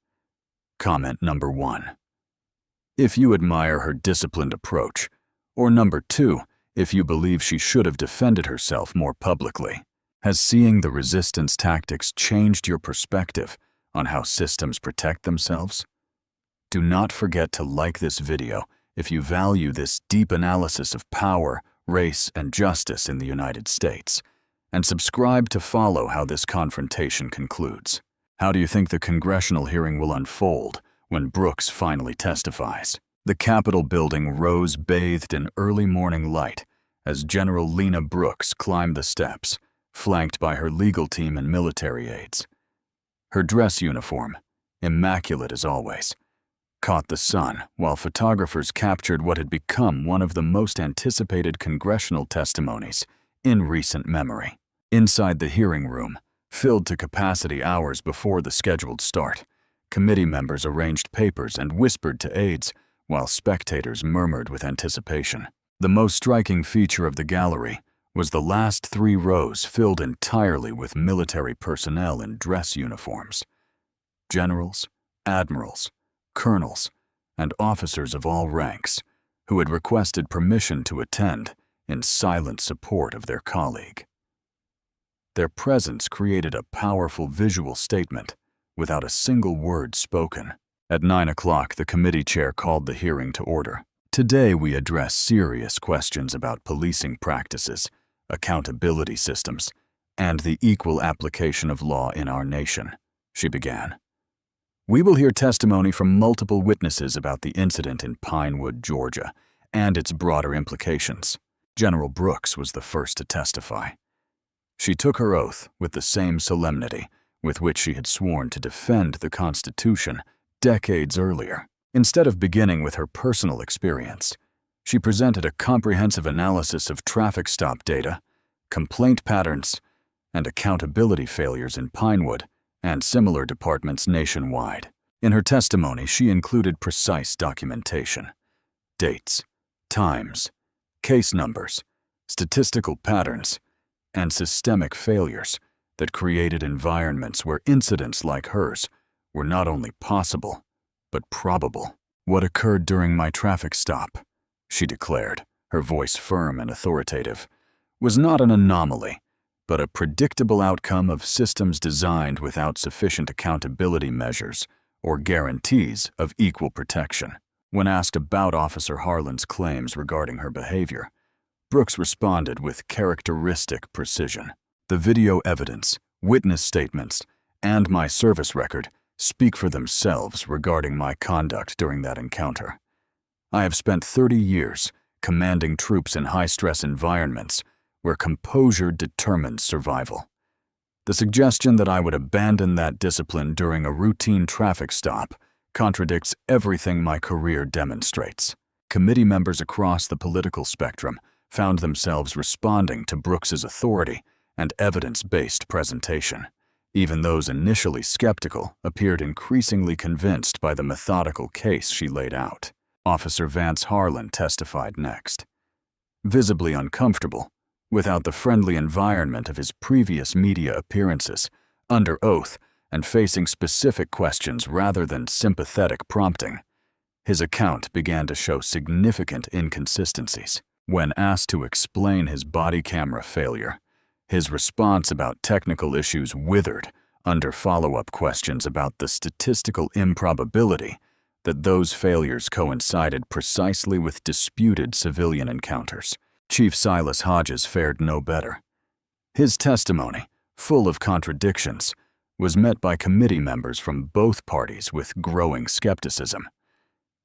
[SPEAKER 1] Comment number 1. If you admire her disciplined approach, or number 2, if you believe she should have defended herself more publicly. Has seeing the resistance tactics changed your perspective on how systems protect themselves? Do not forget to like this video if you value this deep analysis of power, race, and justice in the United States, and subscribe to follow how this confrontation concludes. How do you think the congressional hearing will unfold when Brooks finally testifies? The Capitol building rose bathed in early morning light as General Lena Brooks climbed the steps, flanked by her legal team and military aides. Her dress uniform, immaculate as always, caught the sun while photographers captured what had become one of the most anticipated congressional testimonies in recent memory. Inside the hearing room, filled to capacity hours before the scheduled start, committee members arranged papers and whispered to aides while spectators murmured with anticipation. The most striking feature of the gallery was the last 3 rows filled entirely with military personnel in dress uniforms. Generals, admirals, colonels, and officers of all ranks who had requested permission to attend in silent support of their colleague. Their presence created a powerful visual statement without a single word spoken. At 9 o'clock, the committee chair called the hearing to order. Today we address serious questions about policing practices, accountability systems, and the equal application of law in our nation, she began. We will hear testimony from multiple witnesses about the incident in Pinewood, Georgia, and its broader implications. General Brooks was the first to testify. She took her oath with the same solemnity with which she had sworn to defend the Constitution decades earlier. Instead of beginning with her personal experience, she presented a comprehensive analysis of traffic stop data, complaint patterns, and accountability failures in Pinewood and similar departments nationwide. In her testimony, she included precise documentation, dates, times, case numbers, statistical patterns, and systemic failures that created environments where incidents like hers were not only possible, but probable. What occurred during my traffic stop, she declared, her voice firm and authoritative, was not an anomaly, but a predictable outcome of systems designed without sufficient accountability measures or guarantees of equal protection. When asked about Officer Harlan's claims regarding her behavior, Brooks responded with characteristic precision. The video evidence, witness statements, and my service record speak for themselves regarding my conduct during that encounter. I have spent 30 years commanding troops in high-stress environments where composure determines survival. The suggestion that I would abandon that discipline during a routine traffic stop contradicts everything my career demonstrates. Committee members across the political spectrum found themselves responding to Brooks's authority and evidence-based presentation. Even those initially skeptical appeared increasingly convinced by the methodical case she laid out. Officer Vance Harlan testified next. Visibly uncomfortable, without the friendly environment of his previous media appearances, under oath, and facing specific questions rather than sympathetic prompting, his account began to show significant inconsistencies. When asked to explain his body camera failure, his response about technical issues withered under follow-up questions about the statistical improbability that those failures coincided precisely with disputed civilian encounters. Chief Silas Hodges fared no better. His testimony, full of contradictions, was met by committee members from both parties with growing skepticism.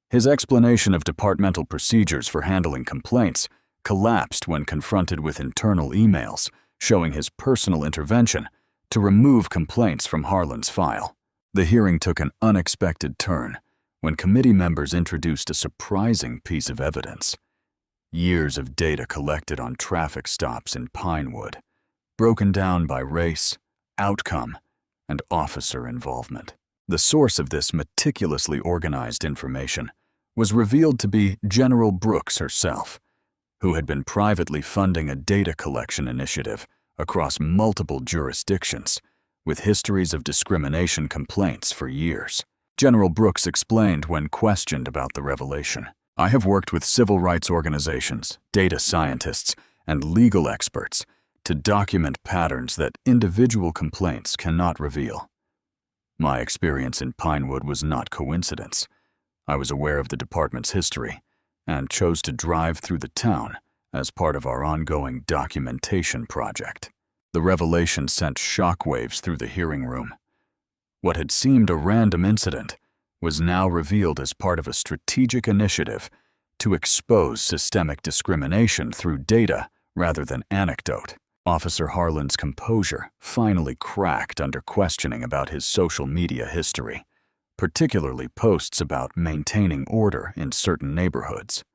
[SPEAKER 1] His explanation of departmental procedures for handling complaints collapsed when confronted with internal emails showing his personal intervention to remove complaints from Harlan's file. The hearing took an unexpected turn when committee members introduced a surprising piece of evidence. Years of data collected on traffic stops in Pinewood, broken down by race, outcome, and officer involvement. The source of this meticulously organized information was revealed to be General Brooks herself, who had been privately funding a data collection initiative across multiple jurisdictions with histories of discrimination complaints for years. General Brooks explained when questioned about the revelation, "I have worked with civil rights organizations, data scientists, and legal experts to document patterns that individual complaints cannot reveal. My experience in Pinewood was not coincidence. I was aware of the department's history and chose to drive through the town as part of our ongoing documentation project." The revelation sent shockwaves through the hearing room. What had seemed a random incident was now revealed as part of a strategic initiative to expose systemic discrimination through data rather than anecdote. Officer Harlan's composure finally cracked under questioning about his social media history, particularly posts about maintaining order in certain neighborhoods.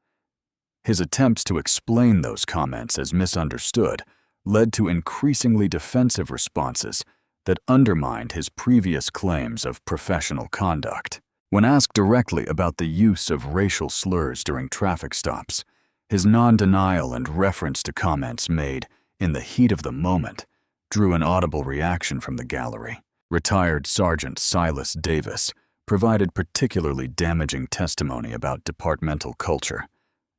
[SPEAKER 1] His attempts to explain those comments as misunderstood led to increasingly defensive responses that undermined his previous claims of professional conduct. When asked directly about the use of racial slurs during traffic stops, his non-denial and reference to comments made in the heat of the moment drew an audible reaction from the gallery. Retired Sergeant Silas Davis provided particularly damaging testimony about departmental culture,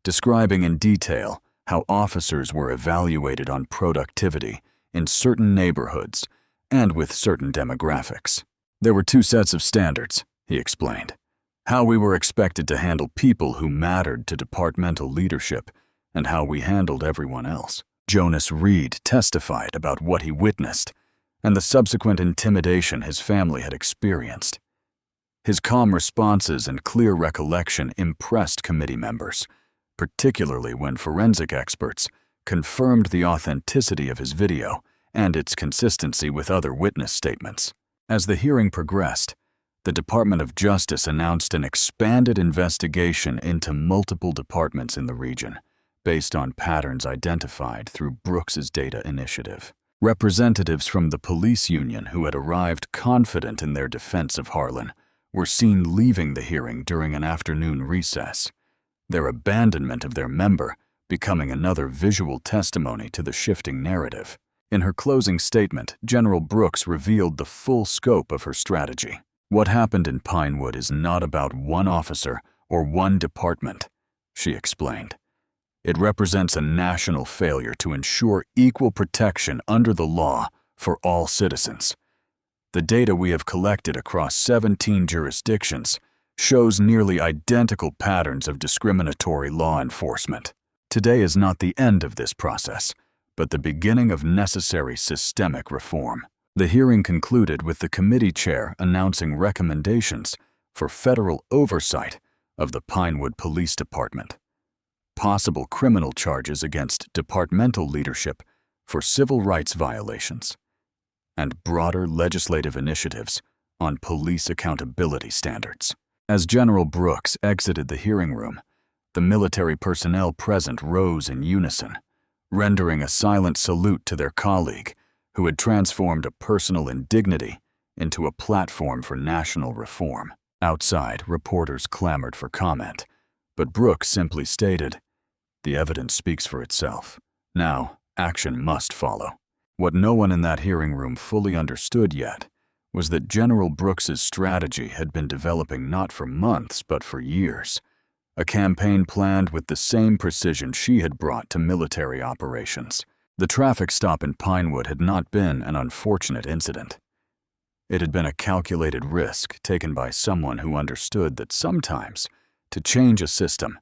[SPEAKER 1] describing in detail how officers were evaluated on productivity in certain neighborhoods and with certain demographics. There were two sets of standards, he explained. How we were expected to handle people who mattered to departmental leadership and how we handled everyone else. Jonas Reed testified about what he witnessed and the subsequent intimidation his family had experienced. His calm responses and clear recollection impressed committee members, particularly when forensic experts confirmed the authenticity of his video and its consistency with other witness statements. As the hearing progressed, the Department of Justice announced an expanded investigation into multiple departments in the region, based on patterns identified through Brooks's data initiative. Representatives from the police union who had arrived confident in their defense of Harlan were seen leaving the hearing during an afternoon recess, their abandonment of their member becoming another visual testimony to the shifting narrative. In her closing statement, General Brooks revealed the full scope of her strategy. What happened in Pinewood is not about one officer or one department, she explained. It represents a national failure to ensure equal protection under the law for all citizens. The data we have collected across 17 jurisdictions shows nearly identical patterns of discriminatory law enforcement. Today is not the end of this process, but the beginning of necessary systemic reform. The hearing concluded with the committee chair announcing recommendations for federal oversight of the Pinewood Police Department, possible criminal charges against departmental leadership for civil rights violations, and broader legislative initiatives on police accountability standards. As General Brooks exited the hearing room, the military personnel present rose in unison, rendering a silent salute to their colleague who had transformed a personal indignity into a platform for national reform. Outside, reporters clamored for comment, but Brooks simply stated, "The evidence speaks for itself. Now, action must follow." What no one in that hearing room fully understood yet was that General Brooks's strategy had been developing not for months but for years, a campaign planned with the same precision she had brought to military operations. The traffic stop in Pinewood had not been an unfortunate incident. It had been a calculated risk taken by someone who understood that sometimes, to change a system,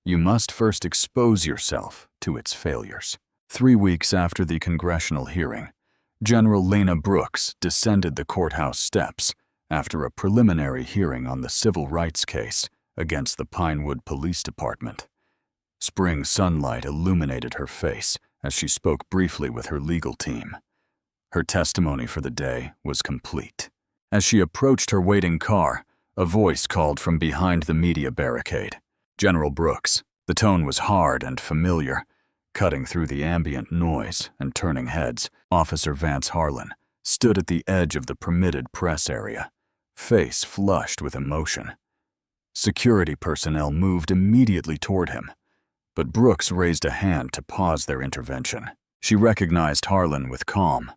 [SPEAKER 1] you must first expose yourself to its failures. 3 weeks after the congressional hearing, General Lena Brooks descended the courthouse steps after a preliminary hearing on the civil rights case against the Pinewood Police Department. Spring sunlight illuminated her face as she spoke briefly with her legal team. Her testimony for the day was complete. As she approached her waiting car, a voice called from behind the media barricade. "General Brooks." The tone was hard and familiar, cutting through the ambient noise and turning heads. Officer Vance Harlan stood at the edge of the permitted press area, face flushed with emotion. Security personnel moved immediately toward him, but Brooks raised a hand to pause their intervention. She recognized Harlan with calm,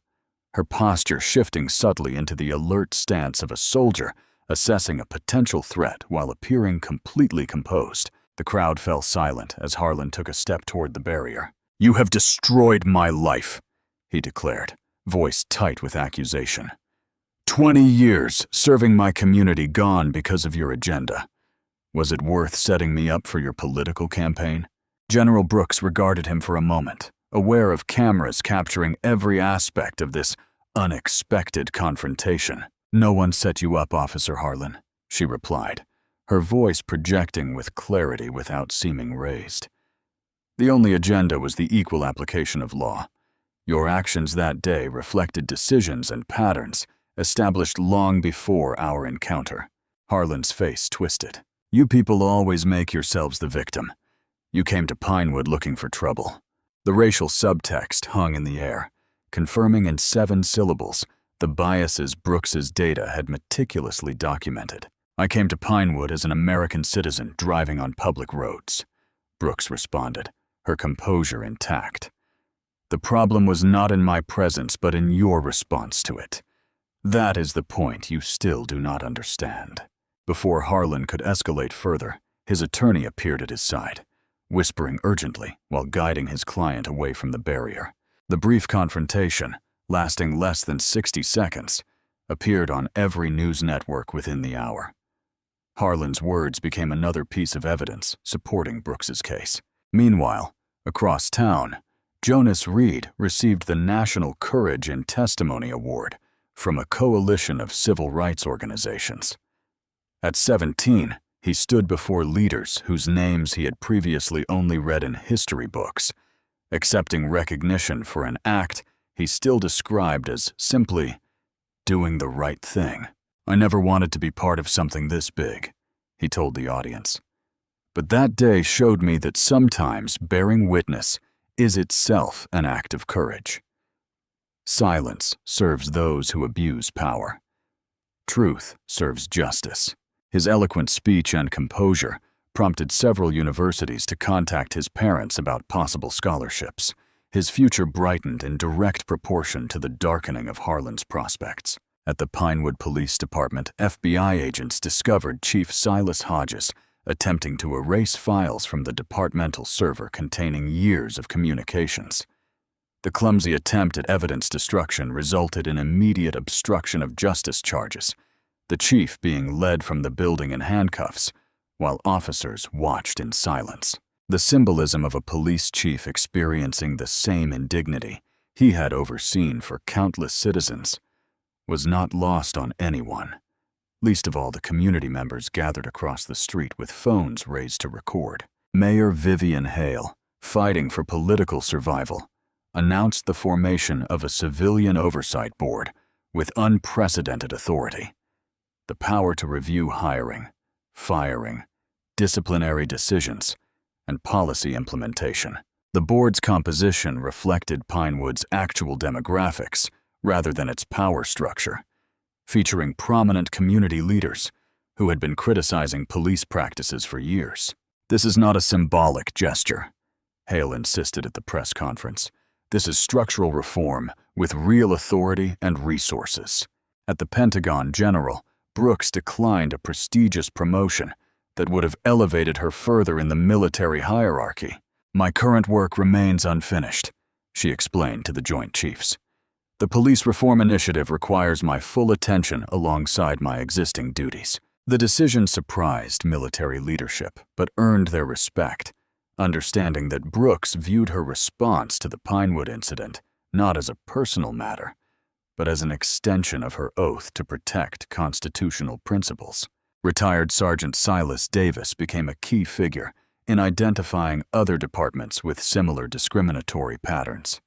[SPEAKER 1] her posture shifting subtly into the alert stance of a soldier assessing a potential threat while appearing completely composed. The crowd fell silent as Harlan took a step toward the barrier. "You have destroyed my life," he declared, voice tight with accusation. 20 years serving my community gone because of your agenda. Was it worth setting me up for your political campaign? General Brooks regarded him for a moment, aware of cameras capturing every aspect of this unexpected confrontation. "No one set you up, Officer Harlan," she replied, her voice projecting with clarity without seeming raised. "The only agenda was the equal application of law. Your actions that day reflected decisions and patterns established long before our encounter." Harlan's face twisted. "You people always make yourselves the victim. You came to Pinewood looking for trouble." The racial subtext hung in the air, confirming in 7 syllables the biases Brooks's data had meticulously documented. "I came to Pinewood as an American citizen driving on public roads," Brooks responded, her composure intact. "The problem was not in my presence but in your response to it. That is the point you still do not understand." Before Harlan could escalate further, his attorney appeared at his side, whispering urgently while guiding his client away from the barrier. The brief confrontation, lasting less than 60 seconds, appeared on every news network within the hour. Harlan's words became another piece of evidence supporting Brooks's case. Meanwhile, across town, Jonas Reed received the National Courage in Testimony Award from a coalition of civil rights organizations. At 17, he stood before leaders whose names he had previously only read in history books, accepting recognition for an act he still described as simply doing the right thing. "I never wanted to be part of something this big," he told the audience. "But that day showed me that sometimes bearing witness is itself an act of courage. Silence serves those who abuse power. Truth serves justice." His eloquent speech and composure prompted several universities to contact his parents about possible scholarships. His future brightened in direct proportion to the darkening of Harlan's prospects. At the Pinewood Police Department, FBI agents discovered Chief Silas Hodges attempting to erase files from the departmental server containing years of communications. The clumsy attempt at evidence destruction resulted in immediate obstruction of justice charges, the chief being led from the building in handcuffs, while officers watched in silence. The symbolism of a police chief experiencing the same indignity he had overseen for countless citizens was not lost on anyone, least of all the community members gathered across the street with phones raised to record. Mayor Vivian Hale, fighting for political survival, announced the formation of a civilian oversight board with unprecedented authority, the power to review hiring, firing, disciplinary decisions, and policy implementation. The board's composition reflected Pinewood's actual demographics rather than its power structure, featuring prominent community leaders who had been criticizing police practices for years. "This is not a symbolic gesture," Hale insisted at the press conference. "This is structural reform with real authority and resources." At the Pentagon, General Brooks declined a prestigious promotion that would have elevated her further in the military hierarchy. "My current work remains unfinished," she explained to the Joint Chiefs. "The police reform initiative requires my full attention alongside my existing duties." The decision surprised military leadership, but earned their respect, understanding that Brooks viewed her response to the Pinewood incident not as a personal matter, but as an extension of her oath to protect constitutional principles. Retired Sergeant Silas Davis became a key figure in identifying other departments with similar discriminatory patterns.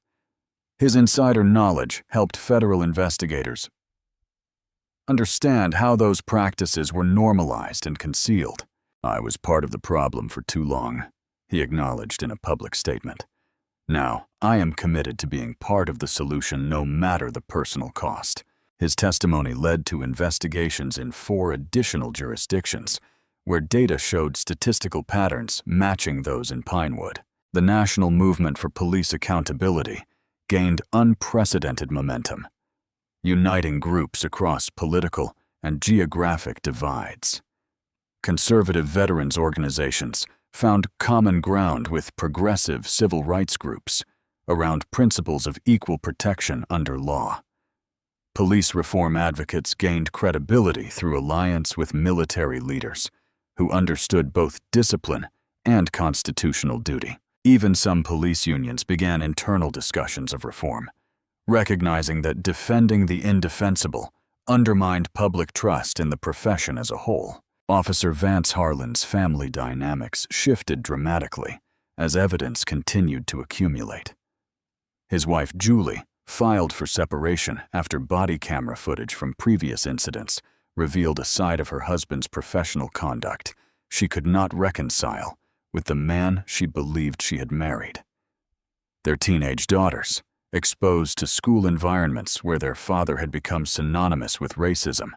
[SPEAKER 1] His insider knowledge helped federal investigators understand how those practices were normalized and concealed. "I was part of the problem for too long," he acknowledged in a public statement. "Now, I am committed to being part of the solution no matter the personal cost." His testimony led to investigations in 4 additional jurisdictions, where data showed statistical patterns matching those in Pinewood. The national movement for police accountability gained unprecedented momentum, uniting groups across political and geographic divides. Conservative veterans organizations found common ground with progressive civil rights groups around principles of equal protection under law. Police reform advocates gained credibility through alliance with military leaders who understood both discipline and constitutional duty. Even some police unions began internal discussions of reform, recognizing that defending the indefensible undermined public trust in the profession as a whole. Officer Vance Harlan's family dynamics shifted dramatically as evidence continued to accumulate. His wife, Julie, filed for separation after body camera footage from previous incidents revealed a side of her husband's professional conduct she could not reconcile with the man she believed she had married. Their teenage daughters, exposed to school environments where their father had become synonymous with racism,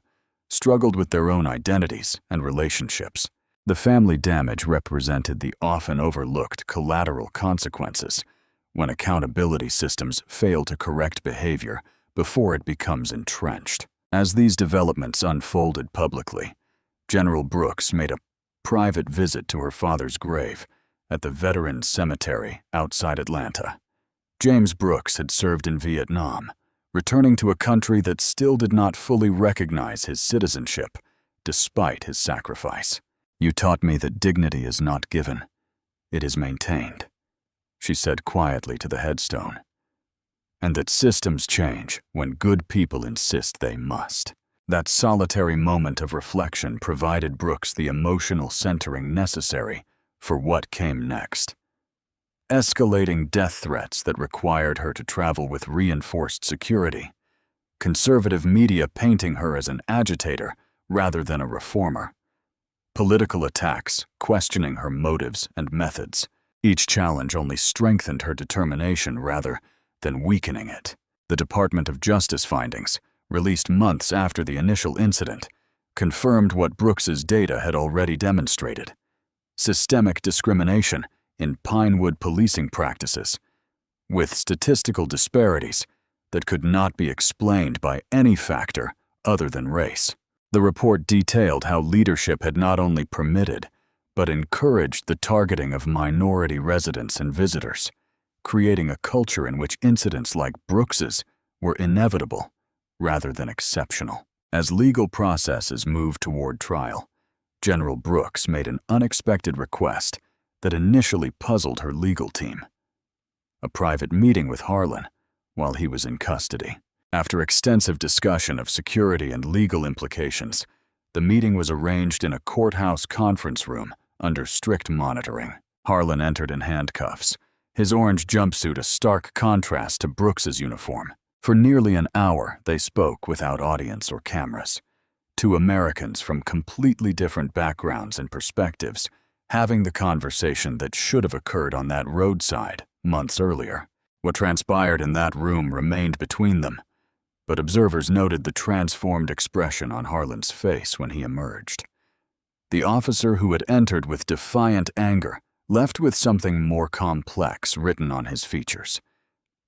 [SPEAKER 1] struggled with their own identities and relationships. The family damage represented the often overlooked collateral consequences when accountability systems fail to correct behavior before it becomes entrenched. As these developments unfolded publicly, General Brooks made a private visit to her father's grave at the Veterans Cemetery outside Atlanta. James Brooks had served in Vietnam, returning to a country that still did not fully recognize his citizenship despite his sacrifice. "You taught me that dignity is not given, it is maintained," she said quietly to the headstone. And that systems change when good people insist they must. That solitary moment of reflection provided Brooks the emotional centering necessary for what came next. Escalating death threats that required her to travel with reinforced security, conservative media painting her as an agitator rather than a reformer, political attacks questioning her motives and methods. Each challenge only strengthened her determination rather than weakening it. The Department of Justice findings, released months after the initial incident, confirmed what Brooks's data had already demonstrated: systemic discrimination in Pinewood policing practices, with statistical disparities that could not be explained by any factor other than race. The report detailed how leadership had not only permitted, but encouraged the targeting of minority residents and visitors, creating a culture in which incidents like Brooks's were inevitable rather than exceptional. As legal processes moved toward trial, General Brooks made an unexpected request that initially puzzled her legal team: a private meeting with Harlan while he was in custody. After extensive discussion of security and legal implications, the meeting was arranged in a courthouse conference room under strict monitoring. Harlan entered in handcuffs, his orange jumpsuit a stark contrast to Brooks's uniform. For nearly an hour, they spoke without audience or cameras. Two Americans from completely different backgrounds and perspectives, having the conversation that should have occurred on that roadside months earlier. What transpired in that room remained between them, but observers noted the transformed expression on Harlan's face when he emerged. The officer who had entered with defiant anger left with something more complex written on his features: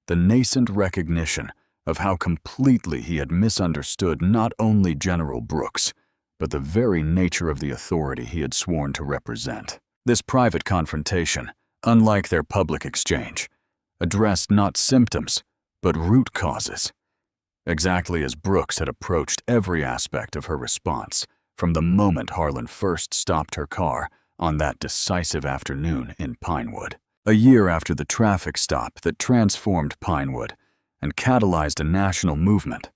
[SPEAKER 1] the nascent recognition of how completely he had misunderstood not only General Brooks, but the very nature of the authority he had sworn to represent. This private confrontation, unlike their public exchange, addressed not symptoms, but root causes, exactly as Brooks had approached every aspect of her response from the moment Harlan first stopped her car on that decisive afternoon in Pinewood. A year after the traffic stop that transformed Pinewood and catalyzed a national movement,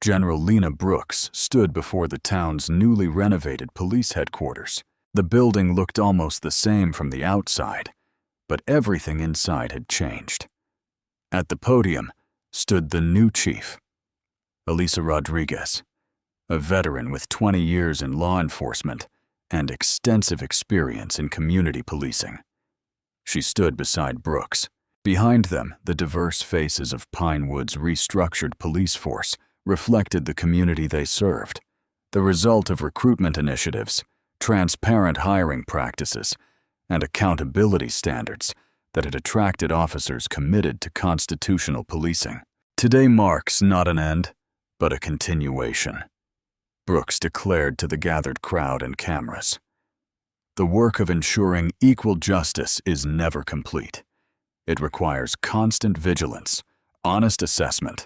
[SPEAKER 1] General Lena Brooks stood before the town's newly renovated police headquarters. The building looked almost the same from the outside, but everything inside had changed. At the podium stood the new chief, Elisa Rodriguez, a veteran with 20 years in law enforcement and extensive experience in community policing. She stood beside Brooks. Behind them, the diverse faces of Pinewood's restructured police force reflected the community they served, the result of recruitment initiatives, transparent hiring practices, and accountability standards that had attracted officers committed to constitutional policing. Today marks not an end, but a continuation, Brooks declared to the gathered crowd and cameras. The work of ensuring equal justice is never complete. It requires constant vigilance, honest assessment,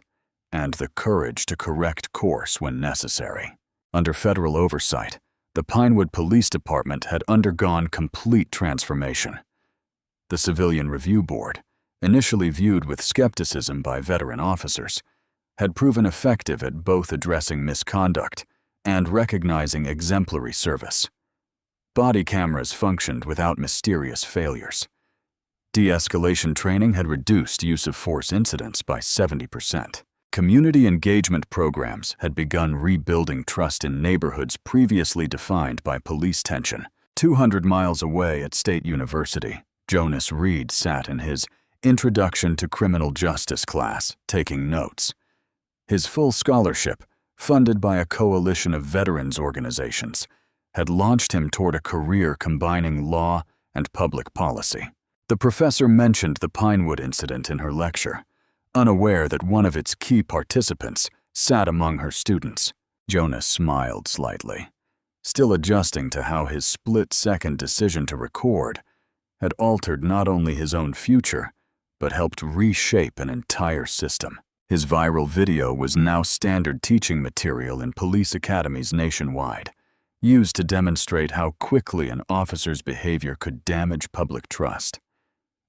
[SPEAKER 1] and the courage to correct course when necessary. Under federal oversight, the Pinewood Police Department had undergone complete transformation. The Civilian Review Board, initially viewed with skepticism by veteran officers, had proven effective at both addressing misconduct and recognizing exemplary service. Body cameras functioned without mysterious failures. De-escalation training had reduced use of force incidents by 70%. Community engagement programs had begun rebuilding trust in neighborhoods previously defined by police tension. 200 miles away at State University, Jonas Reed sat in his Introduction to Criminal Justice class, taking notes. His full scholarship, funded by a coalition of veterans organizations, had launched him toward a career combining law and public policy. The professor mentioned the Pinewood incident in her lecture, unaware that one of its key participants sat among her students. Jonas smiled slightly, still adjusting to how his split-second decision to record had altered not only his own future, but helped reshape an entire system. His viral video was now standard teaching material in police academies nationwide, used to demonstrate how quickly an officer's behavior could damage public trust.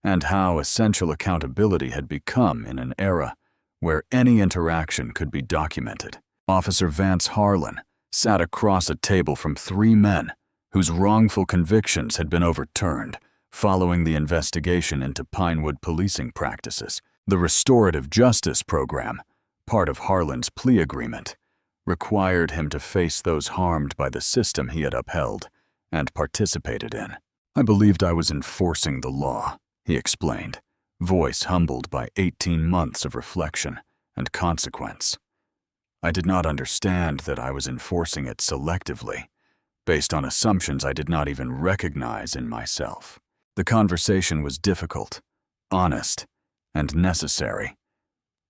[SPEAKER 1] and how essential accountability had become in an era where any interaction could be documented. Officer Vance Harlan sat across a table from 3 men whose wrongful convictions had been overturned following the investigation into Pinewood policing practices. The Restorative Justice Program, part of Harlan's plea agreement, required him to face those harmed by the system he had upheld and participated in. "I believed I was enforcing the law," he explained, voice humbled by 18 months of reflection and consequence. "I did not understand that I was enforcing it selectively, based on assumptions I did not even recognize in myself." The conversation was difficult, honest, and necessary,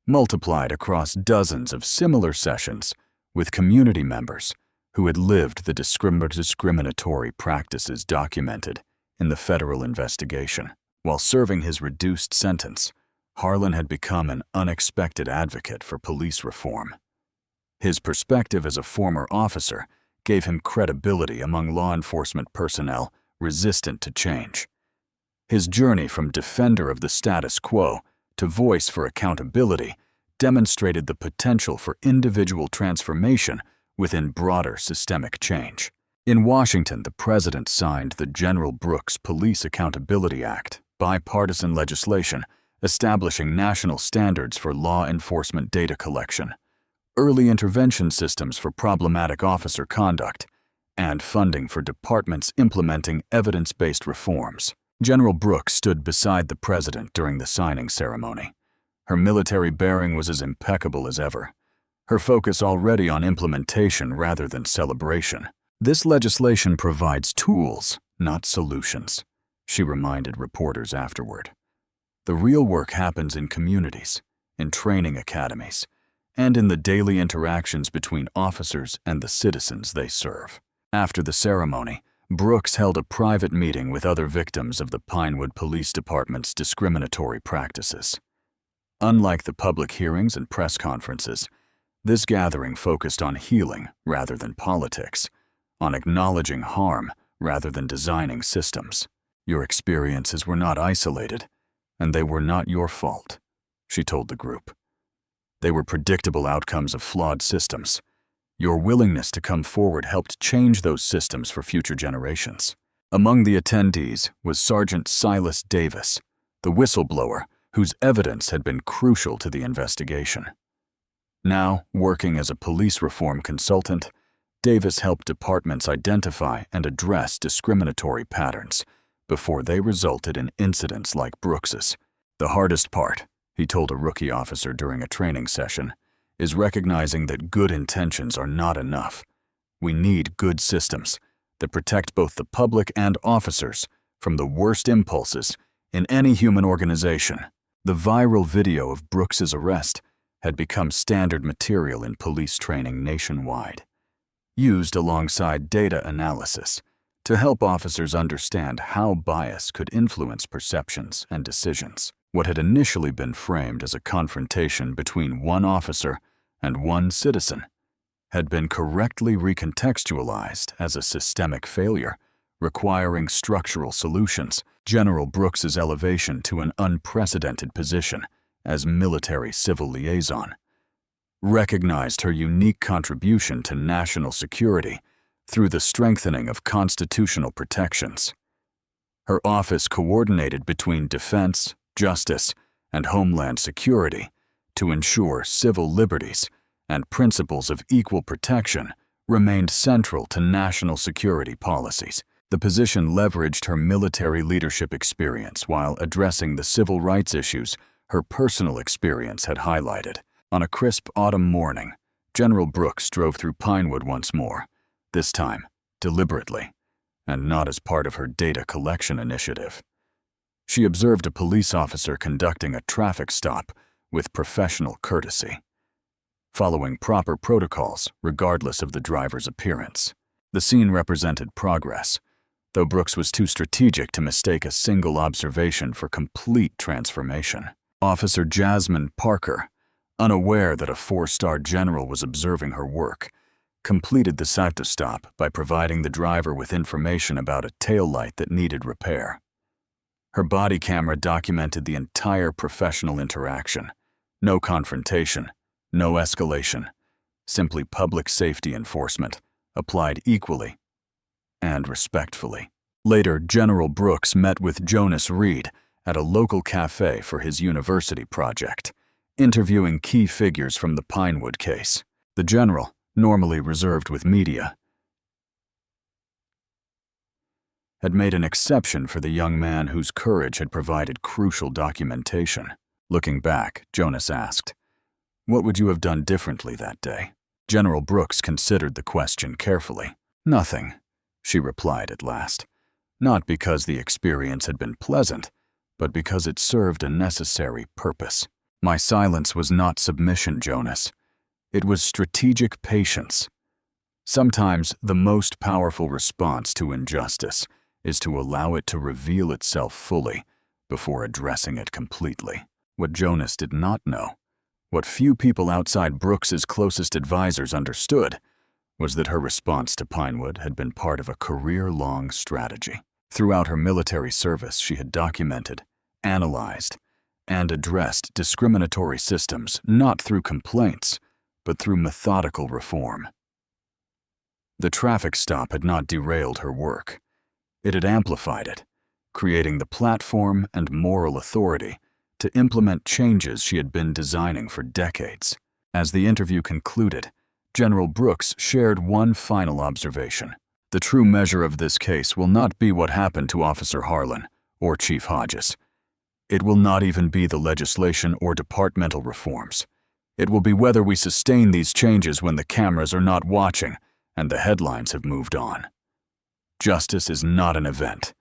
[SPEAKER 1] multiplied across dozens of similar sessions with community members who had lived the discriminatory practices documented in the federal investigation. While serving his reduced sentence, Harlan had become an unexpected advocate for police reform. His perspective as a former officer gave him credibility among law enforcement personnel resistant to change. His journey from defender of the status quo to voice for accountability demonstrated the potential for individual transformation within broader systemic change. In Washington, the president signed the General Brooks Police Accountability Act, bipartisan legislation establishing national standards for law enforcement data collection, early intervention systems for problematic officer conduct, and funding for departments implementing evidence-based reforms. General Brooks stood beside the president during the signing ceremony. Her military bearing was as impeccable as ever, her focus already on implementation rather than celebration. "This legislation provides tools, not solutions," she reminded reporters afterward. "The real work happens in communities, in training academies, and in the daily interactions between officers and the citizens they serve." After the ceremony, Brooks held a private meeting with other victims of the Pinewood Police Department's discriminatory practices. Unlike the public hearings and press conferences, this gathering focused on healing rather than politics, on acknowledging harm rather than designing systems. "Your experiences were not isolated, and they were not your fault," she told the group. "They were predictable outcomes of flawed systems. Your willingness to come forward helped change those systems for future generations." Among the attendees was Sergeant Silas Davis, the whistleblower whose evidence had been crucial to the investigation. Now, working as a police reform consultant, Davis helped departments identify and address discriminatory patterns before they resulted in incidents like Brooks's. "The hardest part," he told a rookie officer during a training session, "is recognizing that good intentions are not enough. We need good systems that protect both the public and officers from the worst impulses in any human organization." The viral video of Brooks's arrest had become standard material in police training nationwide, used alongside data analysis to help officers understand how bias could influence perceptions and decisions. What had initially been framed as a confrontation between one officer and one citizen had been correctly recontextualized as a systemic failure requiring structural solutions. General Brooks's elevation to an unprecedented position as military-civil liaison recognized her unique contribution to national security through the strengthening of constitutional protections. Her office coordinated between defense, justice, and homeland security to ensure civil liberties and principles of equal protection remained central to national security policies. The position leveraged her military leadership experience while addressing the civil rights issues her personal experience had highlighted. On a crisp autumn morning, General Brooks drove through Pinewood once more, this time deliberately, and not as part of her data collection initiative. She observed a police officer conducting a traffic stop with professional courtesy, following proper protocols regardless of the driver's appearance. The scene represented progress, though Brooks was too strategic to mistake a single observation for complete transformation. Officer Jasmine Parker, unaware that a 4-star general was observing her work, completed the site stop by providing the driver with information about a taillight that needed repair. Her body camera documented the entire professional interaction. No confrontation, no escalation, simply public safety enforcement, applied equally and respectfully. Later, General Brooks met with Jonas Reed at a local cafe for his university project, interviewing key figures from the Pinewood case. The general, normally reserved with media, had made an exception for the young man whose courage had provided crucial documentation. Looking back, Jonas asked, "What would you have done differently that day?" General Brooks considered the question carefully. "Nothing," she replied at last. Not because the experience had been pleasant, but because it served a necessary purpose. "My silence was not submission, Jonas. It was strategic patience. Sometimes the most powerful response to injustice is to allow it to reveal itself fully before addressing it completely." What Jonas did not know, what few people outside Brooks's closest advisors understood, was that her response to Pinewood had been part of a career-long strategy. Throughout her military service, she had documented, analyzed, and addressed discriminatory systems not through complaints, but through methodical reform. The traffic stop had not derailed her work. It had amplified it, creating the platform and moral authority to implement changes she had been designing for decades. As the interview concluded, General Brooks shared one final observation. "The true measure of this case will not be what happened to Officer Harlan or Chief Hodges. It will not even be the legislation or departmental reforms. It will be whether we sustain these changes when the cameras are not watching and the headlines have moved on. Justice is not an event.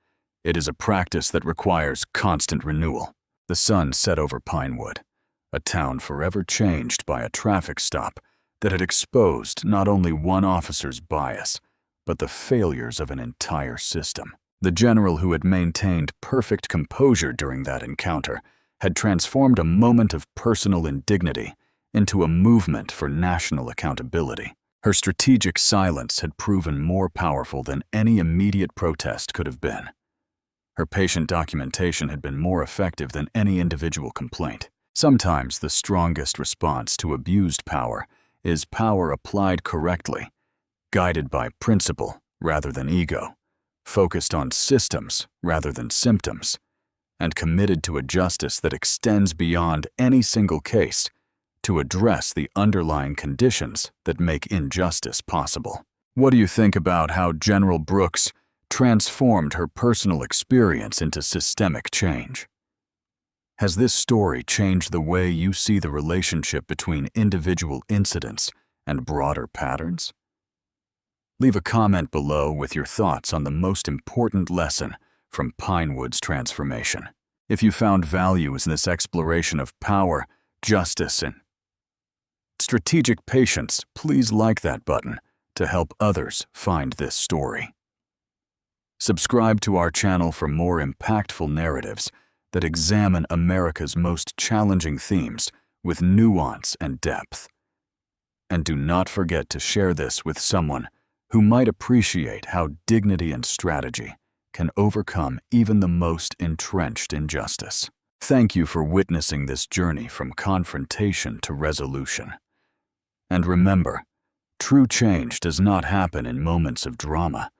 [SPEAKER 1] It is a practice that requires constant renewal." The sun set over Pinewood, a town forever changed by a traffic stop that had exposed not only one officer's bias, but the failures of an entire system. The general who had maintained perfect composure during that encounter had transformed a moment of personal indignity into a movement for national accountability. Her strategic silence had proven more powerful than any immediate protest could have been. Her patient documentation had been more effective than any individual complaint. Sometimes the strongest response to abused power is power applied correctly, guided by principle rather than ego, focused on systems rather than symptoms, and committed to a justice that extends beyond any single case to address the underlying conditions that make injustice possible. What do you think about how General Brooks transformed her personal experience into systemic change? Has this story changed the way you see the relationship between individual incidents and broader patterns? Leave a comment below with your thoughts on the most important lesson from Pinewood's transformation. If you found value in this exploration of power, justice, and strategic patience, please like that button to help others find this story. Subscribe to our channel for more impactful narratives that examine America's most challenging themes with nuance and depth. And do not forget to share this with someone who might appreciate how dignity and strategy can overcome even the most entrenched injustice. Thank you for witnessing this journey from confrontation to resolution. And remember, true change does not happen in moments of drama,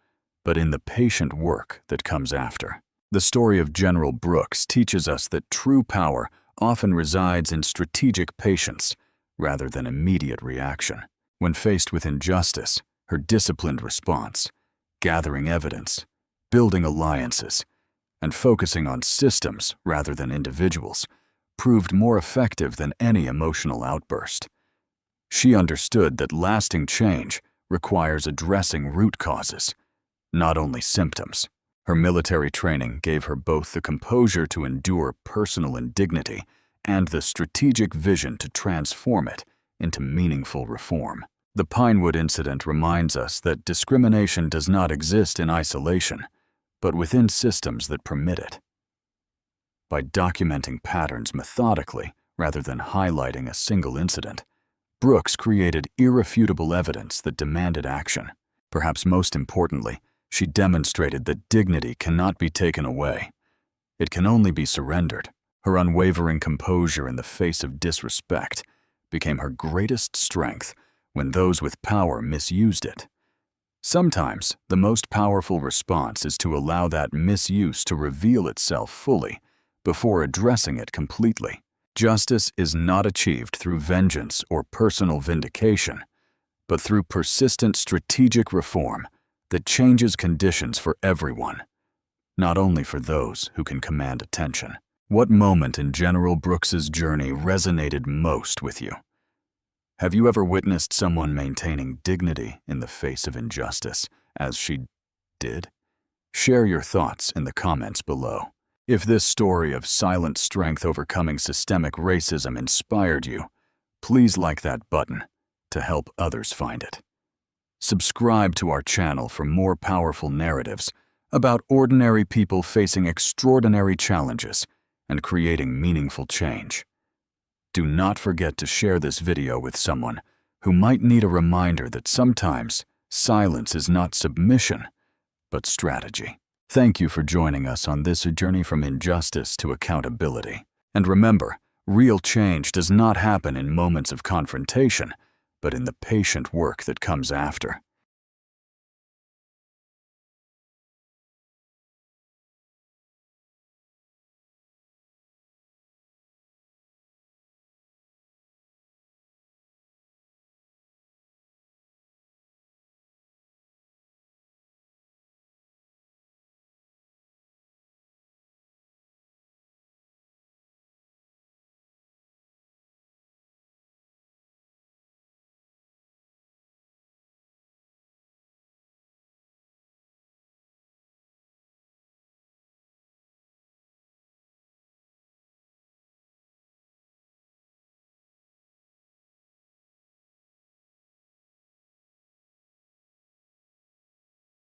[SPEAKER 1] but in the patient work that comes after. The story of General Brooks teaches us that true power often resides in strategic patience rather than immediate reaction. When faced with injustice, her disciplined response, gathering evidence, building alliances, and focusing on systems rather than individuals, proved more effective than any emotional outburst. She understood that lasting change requires addressing root causes, not only symptoms. Her military training gave her both the composure to endure personal indignity and the strategic vision to transform it into meaningful reform. The Pinewood incident reminds us that discrimination does not exist in isolation, but within systems that permit it. By documenting patterns methodically rather than highlighting a single incident, Brooks created irrefutable evidence that demanded action. Perhaps most importantly, she demonstrated that dignity cannot be taken away. It can only be surrendered. Her unwavering composure in the face of disrespect became her greatest strength when those with power misused it. Sometimes, the most powerful response is to allow that misuse to reveal itself fully before addressing it completely. Justice is not achieved through vengeance or personal vindication, but through persistent strategic reform that changes conditions for everyone, not only for those who can command attention. What moment in General Brooks's journey resonated most with you? Have you ever witnessed someone maintaining dignity in the face of injustice, as she did? Share your thoughts in the comments below. If this story of silent strength overcoming systemic racism inspired you, please like that button to help others find it. Subscribe to our channel for more powerful narratives about ordinary people facing extraordinary challenges and creating meaningful change. Do not forget to share this video with someone who might need a reminder that sometimes silence is not submission, but strategy. Thank you for joining us on this journey from injustice to accountability. And remember, real change does not happen in moments of confrontation, but in the patient work that comes after.